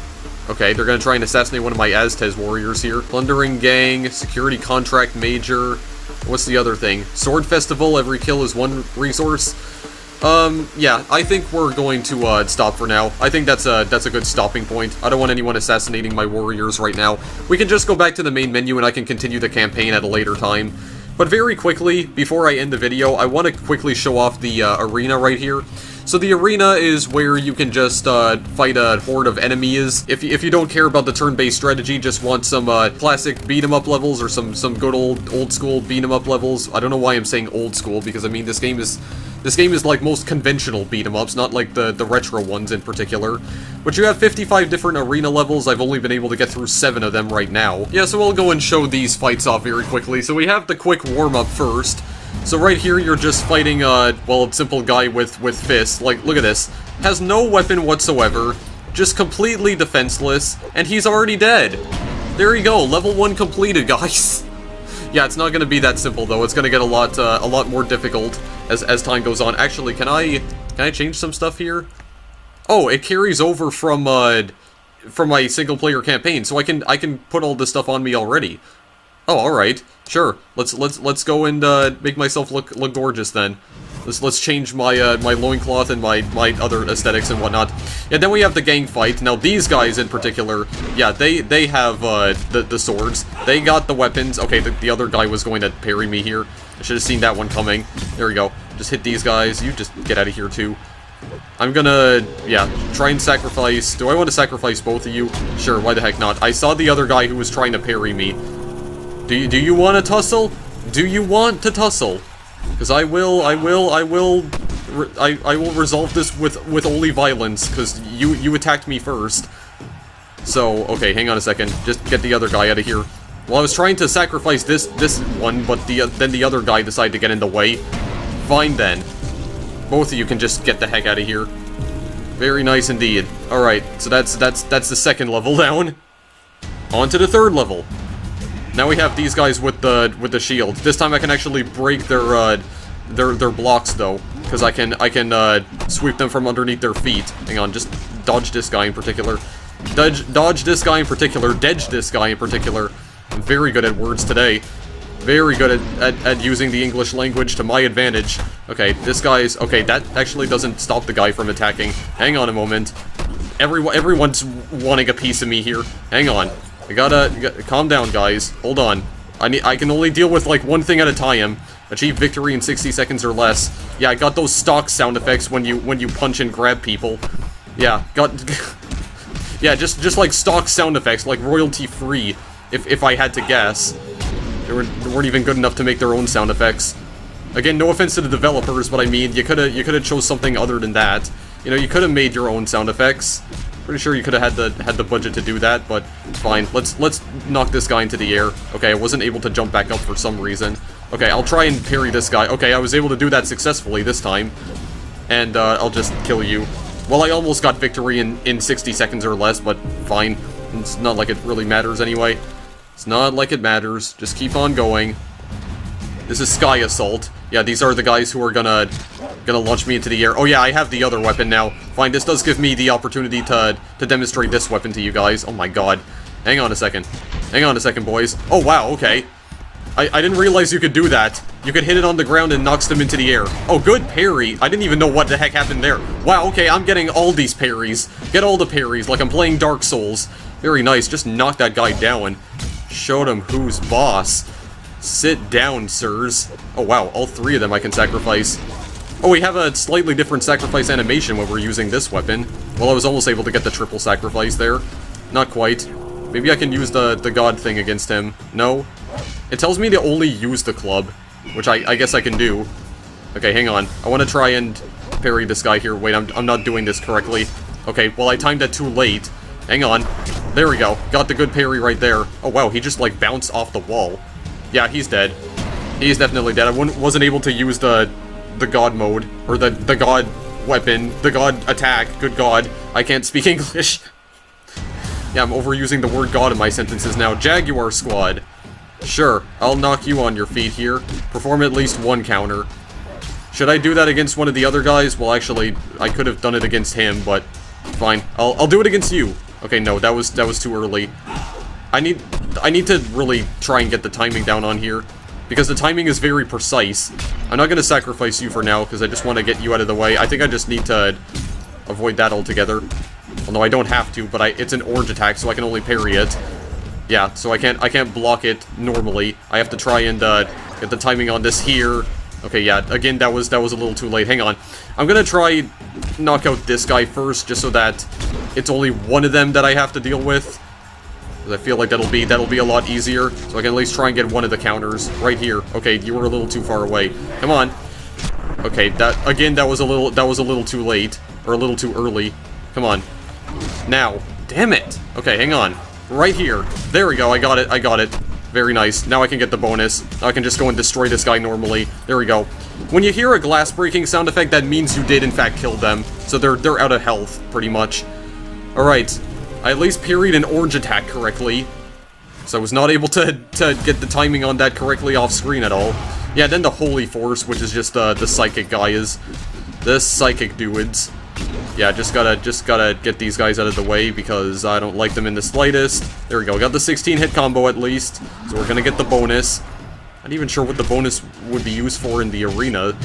Okay, they're gonna try and assassinate one of my Aztez warriors here. Plundering gang, security contract major. What's the other thing? Sword festival, every kill is 1 resource. Yeah, I think we're going to, stop for now. I think that's a good stopping point. I don't want anyone assassinating my warriors right now. We can just go back to the main menu and I can continue the campaign at a later time. But very quickly, before I end the video, I want to quickly show off the, arena right here. So the arena is where you can just, fight a horde of enemies. If you don't care about the turn-based strategy, just want some, classic beat-em-up levels or some good old-school beat-em-up levels. I don't know why I'm saying old-school, because, I mean, this game is like most conventional beat-em-ups, not like the retro ones in particular. But you have 55 different arena levels. I've only been able to get through 7 of them right now. Yeah, so I'll go and show these fights off very quickly. So we have the quick warm-up first. So right here, you're just fighting, well, a simple guy with fists. Like, look at this. Has no weapon whatsoever. Just completely defenseless. And he's already dead. There you go. Level 1 completed, guys. Yeah, it's not gonna be that simple, though. It's gonna get a lot more difficult as time goes on. Actually, can I change some stuff here? Oh, it carries over from my single-player campaign, so I can put all this stuff on me already. Oh, alright. Sure. Let's go and make myself look gorgeous then. Let's change my my loincloth and my other aesthetics and whatnot. Yeah, then we have the gang fight. Now these guys in particular, yeah, they have the swords. They got the weapons. Okay, the other guy was going to parry me here. I should have seen that one coming. There we go. Just hit these guys. You just get out of here too. I'm gonna, yeah, try and sacrifice... Do I want to sacrifice both of you? Sure, why the heck not? I saw the other guy who was trying to parry me. Do you want to tussle? Do you want to tussle? Because I will resolve this with only violence, because you attacked me first. So, okay, hang on a second. Just get the other guy out of here. Well, I was trying to sacrifice this one, but then the other guy decided to get in the way. Fine then. Both of you can just get the heck out of here. Very nice indeed. Alright, so that's the second level down. On to the third level. Now we have these guys with the shield. This time I can actually break their blocks though, because I can sweep them from underneath their feet. Hang on, just dodge this guy in particular. Dodge this guy in particular. Dedge this guy in particular. I'm very good at words today. Very good at using the English language to my advantage. Okay, this guy's... Okay, that actually doesn't stop the guy from attacking. Hang on a moment. Everyone's wanting a piece of me here. Hang on. I gotta calm down, guys. Hold on. I can only deal with, like, one thing at a time. Achieve victory in 60 seconds or less. Yeah, I got those stock sound effects when you punch and grab people. Yeah, got... yeah, just like stock sound effects, like royalty-free, if I had to guess. They weren't even good enough to make their own sound effects. Again, no offense to the developers, but I mean, you could have chose something other than that. You know, you could have made your own sound effects. Pretty sure you could have had the budget to do that, but fine. Let's knock this guy into the air. Okay, I wasn't able to jump back up for some reason. Okay, I'll try and parry this guy. Okay, I was able to do that successfully this time. And I'll just kill you. Well, I almost got victory in 60 seconds or less, but fine. It's not like it really matters anyway. It's not like it matters. Just keep on going. This is Sky Assault. Yeah, these are the guys who are gonna launch me into the air. Oh yeah, I have the other weapon now. Fine, this does give me the opportunity to demonstrate this weapon to you guys. Oh my god. Hang on a second. Hang on a second, boys. Oh wow, okay. I didn't realize you could do that. You could hit it on the ground and knocks them into the air. Oh, good parry. I didn't even know what the heck happened there. Wow, okay, I'm getting all these parries. Get all the parries, like I'm playing Dark Souls. Very nice, just knock that guy down. Showed him who's boss. Sit down, sirs. Oh wow, all three of them I can sacrifice. Oh, we have a slightly different sacrifice animation when we're using this weapon. Well, I was almost able to get the triple sacrifice there. Not quite. Maybe I can use the god thing against him. No? It tells me to only use the club, which I guess I can do. Okay, hang on. I want to try and parry this guy here. Wait, I'm not doing this correctly. Okay, well, I timed that too late. Hang on. There we go. Got the good parry right there. Oh, wow, he just, like, bounced off the wall. Yeah, he's dead. He's definitely dead. I wasn't able to use the god mode, or the god weapon, the god attack. Good god. I can't speak English. Yeah, I'm overusing the word god in my sentences now. Jaguar Squad. Sure, I'll knock you on your feet here. Perform at least one counter. Should I do that against one of the other guys? Well, actually, I could have done it against him, but fine. I'll do it against you. Okay, no, that was too early. I need to really try and get the timing down on here, because the timing is very precise. I'm not going to sacrifice you for now, because I just want to get you out of the way. I think I just need to avoid that altogether. Well, no, I don't have to, but it's an orange attack, so I can only parry it. Yeah, so I can't block it normally. I have to try and get the timing on this here. Okay, yeah, again, that was a little too late. Hang on. I'm gonna try knock out this guy first, just so that it's only one of them that I have to deal with. I feel like that'll be a lot easier, so I can at least try and get one of the counters right here. Okay, you were a little too far away. Come on. Okay, that was a little too late, or a little too early. Come on. Now. Damn it. Okay, hang on. Right here. There we go. I got it. Very nice. Now I can get the bonus. Now I can just go and destroy this guy normally. There we go. When you hear a glass breaking sound effect, that means you did in fact kill them. So they're out of health, pretty much. Alright. I at least parried an orange attack correctly. So I was not able to get the timing on that correctly off screen at all. Yeah, then the Holy Force, which is just the psychic guys. The psychic dudes. Yeah, just gotta get these guys out of the way because I don't like them in the slightest. There we go, got the 16 hit combo at least, so we're gonna get the bonus. Not even sure what the bonus would be used for in the arena.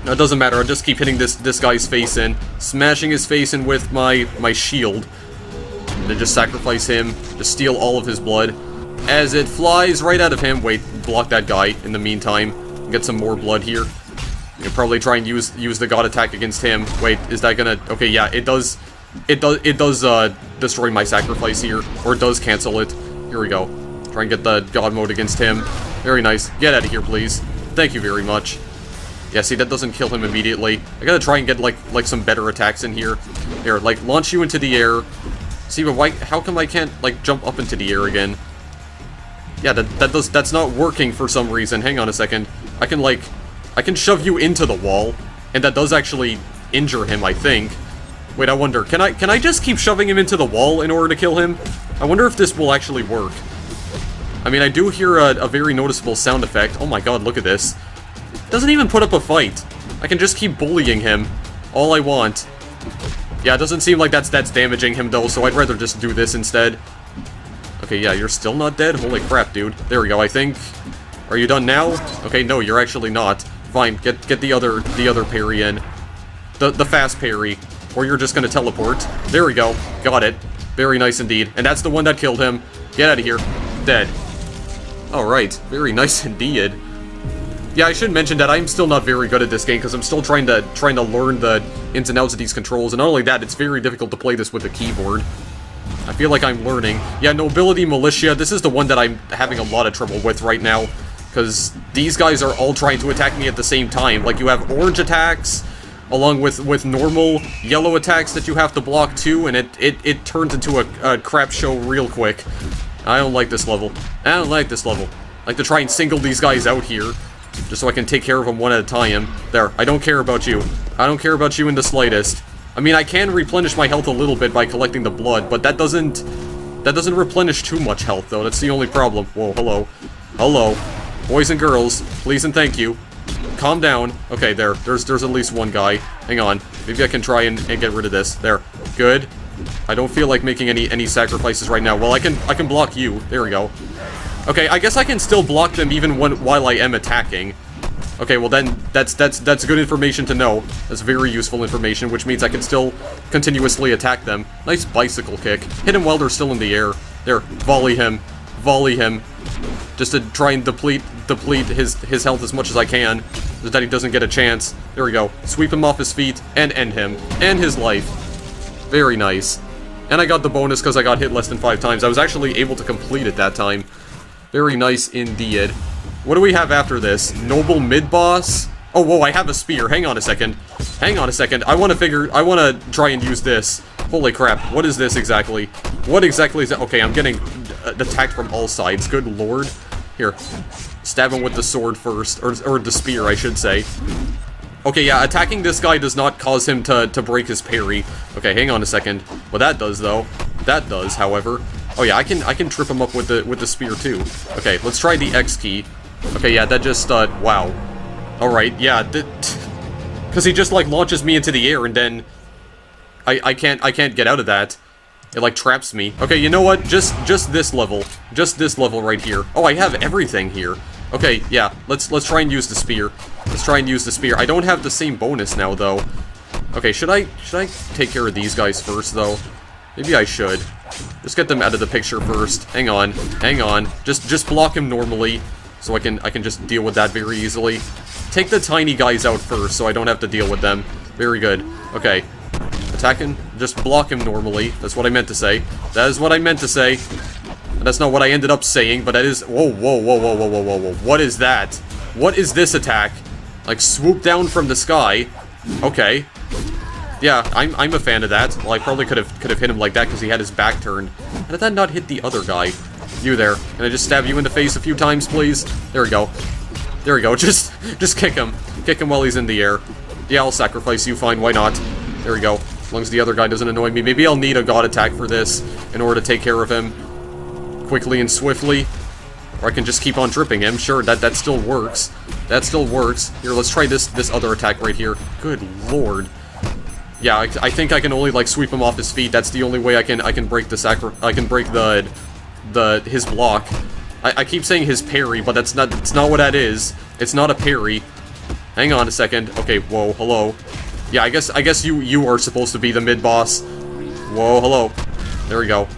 No, it doesn't matter, I'll just keep hitting this guy's face in, smashing his face in with my shield. And then just sacrifice him, just steal all of his blood. As it flies right out of him, wait, block that guy in the meantime. Get some more blood here. You can probably try and use the God attack against him. Wait, is that gonna... Okay, yeah, it does destroy my sacrifice here. Or it does cancel it. Here we go. Try and get the God mode against him. Very nice. Get out of here, please. Thank you very much. Yeah, see, that doesn't kill him immediately. I gotta try and get, like some better attacks in here. Here, like, launch you into the air. See, but why... How come I can't, like, jump up into the air again? Yeah, that's not working for some reason. Hang on a second. I can shove you into the wall, and that does actually injure him, I think. Wait, I wonder, can I just keep shoving him into the wall in order to kill him? I wonder if this will actually work. I mean, I do hear a very noticeable sound effect. Oh my god, look at this. Doesn't even put up a fight. I can just keep bullying him all I want. Yeah, it doesn't seem like that's damaging him, though, so I'd rather just do this instead. Okay, yeah, you're still not dead? Holy crap, dude. There we go, I think. Are you done now? Okay, no, you're actually not. Fine, get the other parry in. The fast parry. Or you're just gonna teleport. There we go. Got it. Very nice indeed. And that's the one that killed him. Get out of here. Dead. Alright, very nice indeed. Yeah, I should mention that I'm still not very good at this game, because I'm still trying to learn the ins and outs of these controls, and not only that, it's very difficult to play this with the keyboard. I feel like I'm learning. Yeah, Nobility Militia, this is the one that I'm having a lot of trouble with right now, because these guys are all trying to attack me at the same time. Like, you have orange attacks, along with normal yellow attacks that you have to block too, and it turns into a crap show real quick. I don't like this level. I don't like this level. I like to try and single these guys out here, just so I can take care of them one at a time. There, I don't care about you. I don't care about you in the slightest. I mean, I can replenish my health a little bit by collecting the blood, but that doesn't replenish too much health, though. That's the only problem. Whoa, hello. Hello. Boys and girls, please and thank you. Calm down. Okay, there's at least one guy. Hang on. Maybe I can try and get rid of this. There. Good. I don't feel like making any sacrifices right now. Well, I can block you. There we go. Okay, I guess I can still block them even while I am attacking. Okay, well then, that's good information to know. That's very useful information, which means I can still continuously attack them. Nice bicycle kick. Hit him while they're still in the air. There, volley him. Volley him. Just to try and deplete his health as much as I can, so that he doesn't get a chance. There we go. Sweep him off his feet, and end him. End his life. Very nice. And I got the bonus because I got hit less than 5 times. I was actually able to complete it that time. Very nice indeed. What do we have after this? Noble mid-boss? Oh, whoa, I have a spear. Hang on a second. Hang on a second. I want to try and use this. Holy crap. What is this exactly? What exactly is that? Okay, I'm getting attacked from all sides. Good lord. Here. Stab him with the sword first. Or the spear, I should say. Okay, yeah, attacking this guy does not cause him to break his parry. Okay, hang on a second. What that does, though. That does, however. Oh yeah, I can trip him up with the spear, too. Okay, let's try the X key. Okay, yeah, that just, wow. Alright, yeah, because he just, like, launches me into the air, and then I can't get out of that. It, like, traps me. Okay, you know what? Just this level. Just this level right here. Oh, I have everything here. Okay, yeah, let's try and use the spear. Let's try and use the spear. I don't have the same bonus now, though. Okay, should I take care of these guys first, though? Maybe I should. Just get them out of the picture first. Hang on. Hang on. Just block him normally, so I can just deal with that very easily. Take the tiny guys out first, so I don't have to deal with them. Very good. Okay. Attacking. Just block him normally. That's what I meant to say. That is what I meant to say. That's not what I ended up saying, but that is... Whoa, whoa, whoa, whoa, whoa, whoa, whoa, whoa. What is that? What is this attack? Like, swoop down from the sky. Okay. Yeah, I'm a fan of that. Well, I probably could have hit him like that because he had his back turned. How did that not hit the other guy? You there. Can I just stab you in the face a few times, please? There we go. There we go. Just kick him. Kick him while he's in the air. Yeah, I'll sacrifice you. Fine, why not? There we go. As long as the other guy doesn't annoy me. Maybe I'll need a god attack for this in order to take care of him quickly and swiftly. Or I can just keep on tripping him. Sure, that still works. That still works. Here, let's try this other attack right here. Good lord. Yeah, I think I can only, like, sweep him off his feet. That's the only way I can break his block. I keep saying his parry, but it's not what that is. It's not a parry. Hang on a second. Okay, whoa, hello. Yeah, I guess you are supposed to be the mid-boss. Whoa, hello. There we go.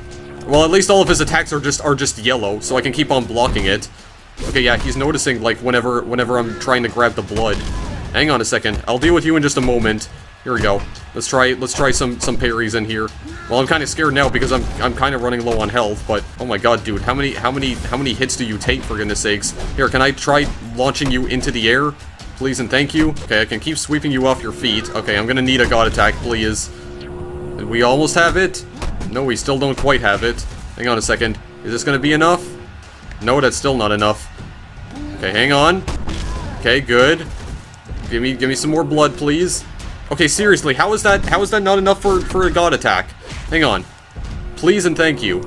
Well, at least all of his attacks are just yellow, so I can keep on blocking it. Okay, yeah, he's noticing, like, whenever I'm trying to grab the blood. Hang on a second. I'll deal with you in just a moment. Here we go. Let's try some parries in here. Well, I'm kind of scared now because I'm kind of running low on health, but oh my god, dude, how many hits do you take, for goodness sakes? Here, can I try launching you into the air? Please and thank you. Okay, I can keep sweeping you off your feet. Okay, I'm gonna need a god attack, please. We almost have it? No, we still don't quite have it. Hang on a second. Is this gonna be enough? No, that's still not enough. Okay, hang on. Okay, good. Give me some more blood, please. Okay, seriously, how is that not enough for a god attack? Hang on. Please and thank you.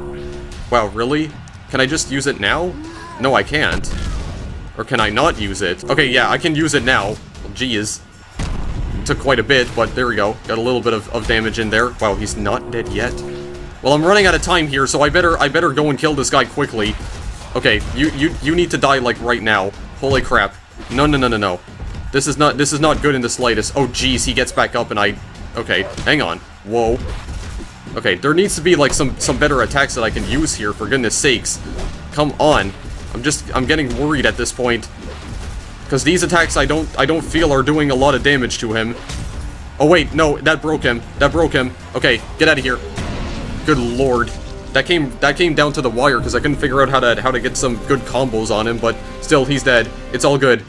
Wow, really? Can I just use it now? No, I can't. Or can I not use it? Okay, yeah, I can use it now. Well, geez. It took quite a bit, but there we go. Got a little bit of damage in there. Wow, he's not dead yet. Well, I'm running out of time here, so I better go and kill this guy quickly. Okay, you need to die, like, right now. Holy crap. No. This is not good in the slightest. Oh, geez, he gets back up and okay, hang on. Whoa. Okay, there needs to be, like, some better attacks that I can use here, for goodness sakes. Come on. I'm getting worried at this point. Because these attacks I don't feel are doing a lot of damage to him. Oh, wait, no, that broke him. That broke him. Okay, get out of here. Good lord. That came down to the wire, because I couldn't figure out how to get some good combos on him, but still, he's dead. It's all good.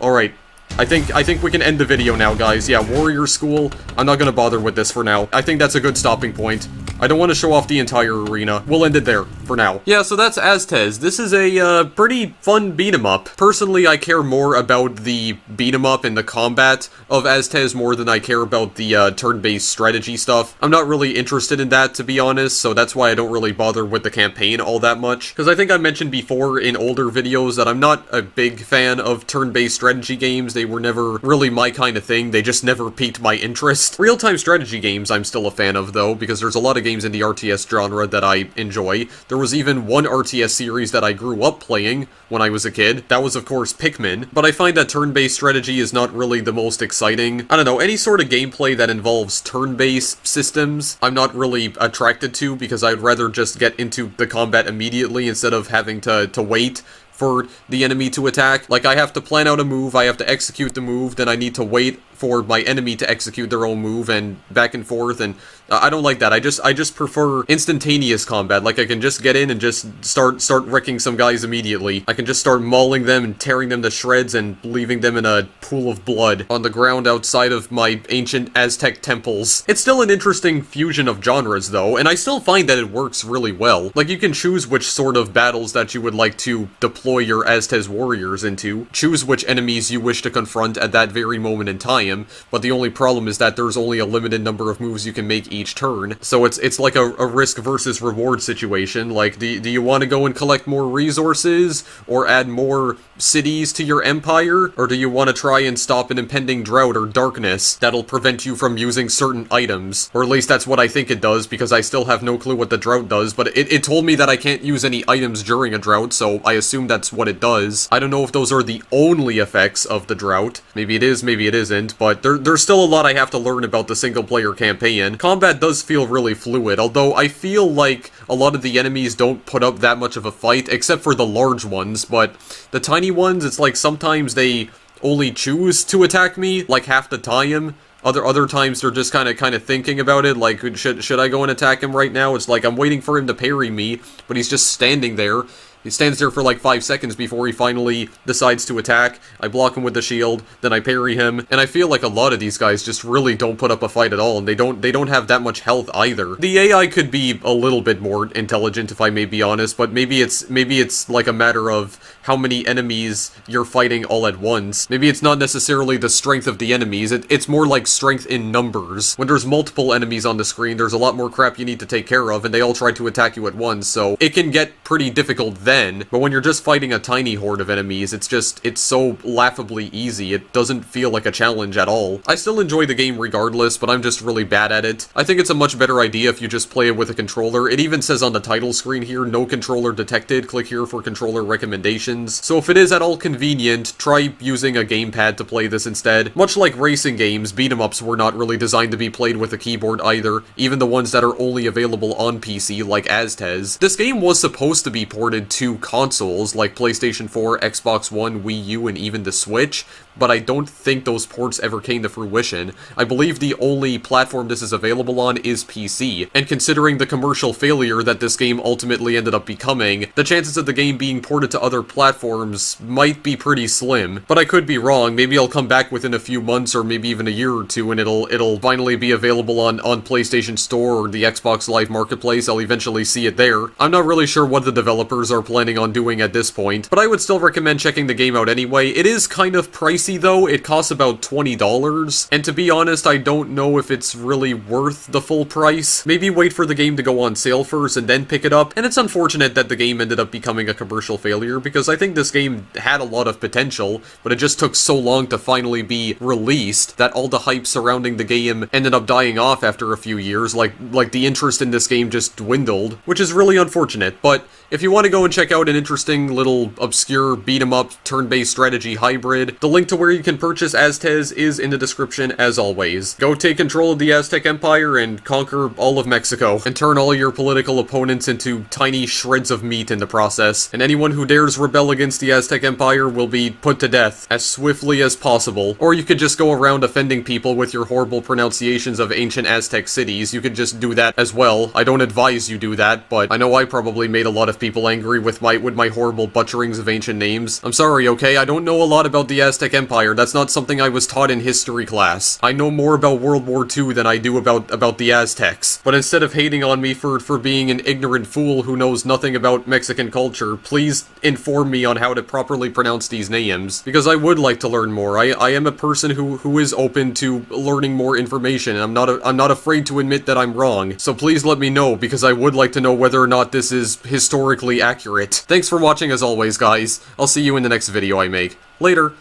Alright. I think we can end the video now, guys. Yeah, Warrior School. I'm not gonna bother with this for now. I think that's a good stopping point. I don't want to show off the entire arena. We'll end it there, for now. Yeah, so that's Aztez. This is a, pretty fun beat-em-up. Personally, I care more about the beat-em-up and the combat of Aztez more than I care about the, turn-based strategy stuff. I'm not really interested in that, to be honest, so that's why I don't really bother with the campaign all that much. Because I think I mentioned before in older videos that I'm not a big fan of turn-based strategy games. They were never really my kind of thing. They just never piqued my interest. Real-time strategy games I'm still a fan of, though, because there's a lot of games in the RTS genre that I enjoy. There was even one RTS series that I grew up playing when I was a kid. That was, of course, Pikmin. But I find that turn-based strategy is not really the most exciting. I don't know, any sort of gameplay that involves turn-based systems, I'm not really attracted to because I'd rather just get into the combat immediately instead of having to wait for the enemy to attack. Like, I have to plan out a move, I have to execute the move, then I need to wait for my enemy to execute their own move, and back and forth, and I don't like that. I just prefer instantaneous combat. Like, I can just get in and just start wrecking some guys immediately. I can just start mauling them and tearing them to shreds and leaving them in a pool of blood on the ground outside of my ancient Aztec temples. It's still an interesting fusion of genres, though, and I still find that it works really well. Like, you can choose which sort of battles that you would like to deploy your Aztez warriors into, choose which enemies you wish to confront at that very moment in time, but the only problem is that there's only a limited number of moves you can make each turn. So it's like a risk versus reward situation. Like, do you want to go and collect more resources or add more cities to your empire? Or do you want to try and stop an impending drought or darkness that'll prevent you from using certain items? Or at least that's what I think it does, because I still have no clue what the drought does, but it told me that I can't use any items during a drought, so I assume that's what it does. I don't know if those are the only effects of the drought. Maybe it is, maybe it isn't, but there's still a lot I have to learn about the single-player campaign. Combat does feel really fluid, although I feel like a lot of the enemies don't put up that much of a fight, except for the large ones, but the tiny ones, it's like sometimes they only choose to attack me, like half the time. Other times they're just kind of thinking about it, like, should I go and attack him right now? It's like I'm waiting for him to parry me, but he's just standing there. He stands there for like 5 seconds before he finally decides to attack. I block him with the shield, then I parry him, and I feel like a lot of these guys just really don't put up a fight at all, and they don't have that much health either. The AI could be a little bit more intelligent, if I may be honest, but maybe it's like a matter of how many enemies you're fighting all at once. Maybe it's not necessarily the strength of the enemies, it's more like strength in numbers. When there's multiple enemies on the screen, there's a lot more crap you need to take care of, and they all try to attack you at once, so it can get pretty difficult then, but when you're just fighting a tiny horde of enemies, it's so laughably easy, it doesn't feel like a challenge at all. I still enjoy the game regardless, but I'm just really bad at it. I think it's a much better idea if you just play it with a controller. It even says on the title screen here, no controller detected, click here for controller recommendations. options, so if it is at all convenient, try using a gamepad to play this instead. Much like racing games, beat-em-ups were not really designed to be played with a keyboard either, even the ones that are only available on PC, like Aztez. This game was supposed to be ported to consoles, like PlayStation 4, Xbox One, Wii U, and even the Switch, but I don't think those ports ever came to fruition. I believe the only platform this is available on is PC, and considering the commercial failure that this game ultimately ended up becoming, the chances of the game being ported to other platforms might be pretty slim. But I could be wrong, maybe I'll come back within a few months or maybe even a year or two and it'll finally be available on PlayStation Store or the Xbox Live Marketplace. I'll eventually see it there. I'm not really sure what the developers are planning on doing at this point, but I would still recommend checking the game out anyway. It is kind of pricey though, it costs about $20, and to be honest, I don't know if it's really worth the full price. Maybe wait for the game to go on sale first and then pick it up, and it's unfortunate that the game ended up becoming a commercial failure, because I think this game had a lot of potential, but it just took so long to finally be released that all the hype surrounding the game ended up dying off after a few years, like the interest in this game just dwindled, which is really unfortunate. But if you want to go and check out an interesting little obscure beat-em-up turn-based strategy hybrid, the link to where you can purchase Aztez is in the description as always. Go take control of the Aztec Empire and conquer all of Mexico, and turn all your political opponents into tiny shreds of meat in the process, and anyone who dares rebel against the Aztec Empire will be put to death as swiftly as possible. Or you could just go around offending people with your horrible pronunciations of ancient Aztec cities. You could just do that as well. I don't advise you do that, but I know I probably made a lot of people angry with my horrible butcherings of ancient names. I'm sorry, okay? I don't know a lot about the Aztec Empire. That's not something I was taught in history class. I know more about World War II than I do about the Aztecs. But instead of hating on me for being an ignorant fool who knows nothing about Mexican culture, please inform me on how to properly pronounce these names, because I would like to learn more. I am a person who is open to learning more information, and I'm not afraid to admit that I'm wrong. So please let me know, because I would like to know whether or not this is historically accurate. Thanks for watching as always, guys. I'll see you in the next video I make. Later.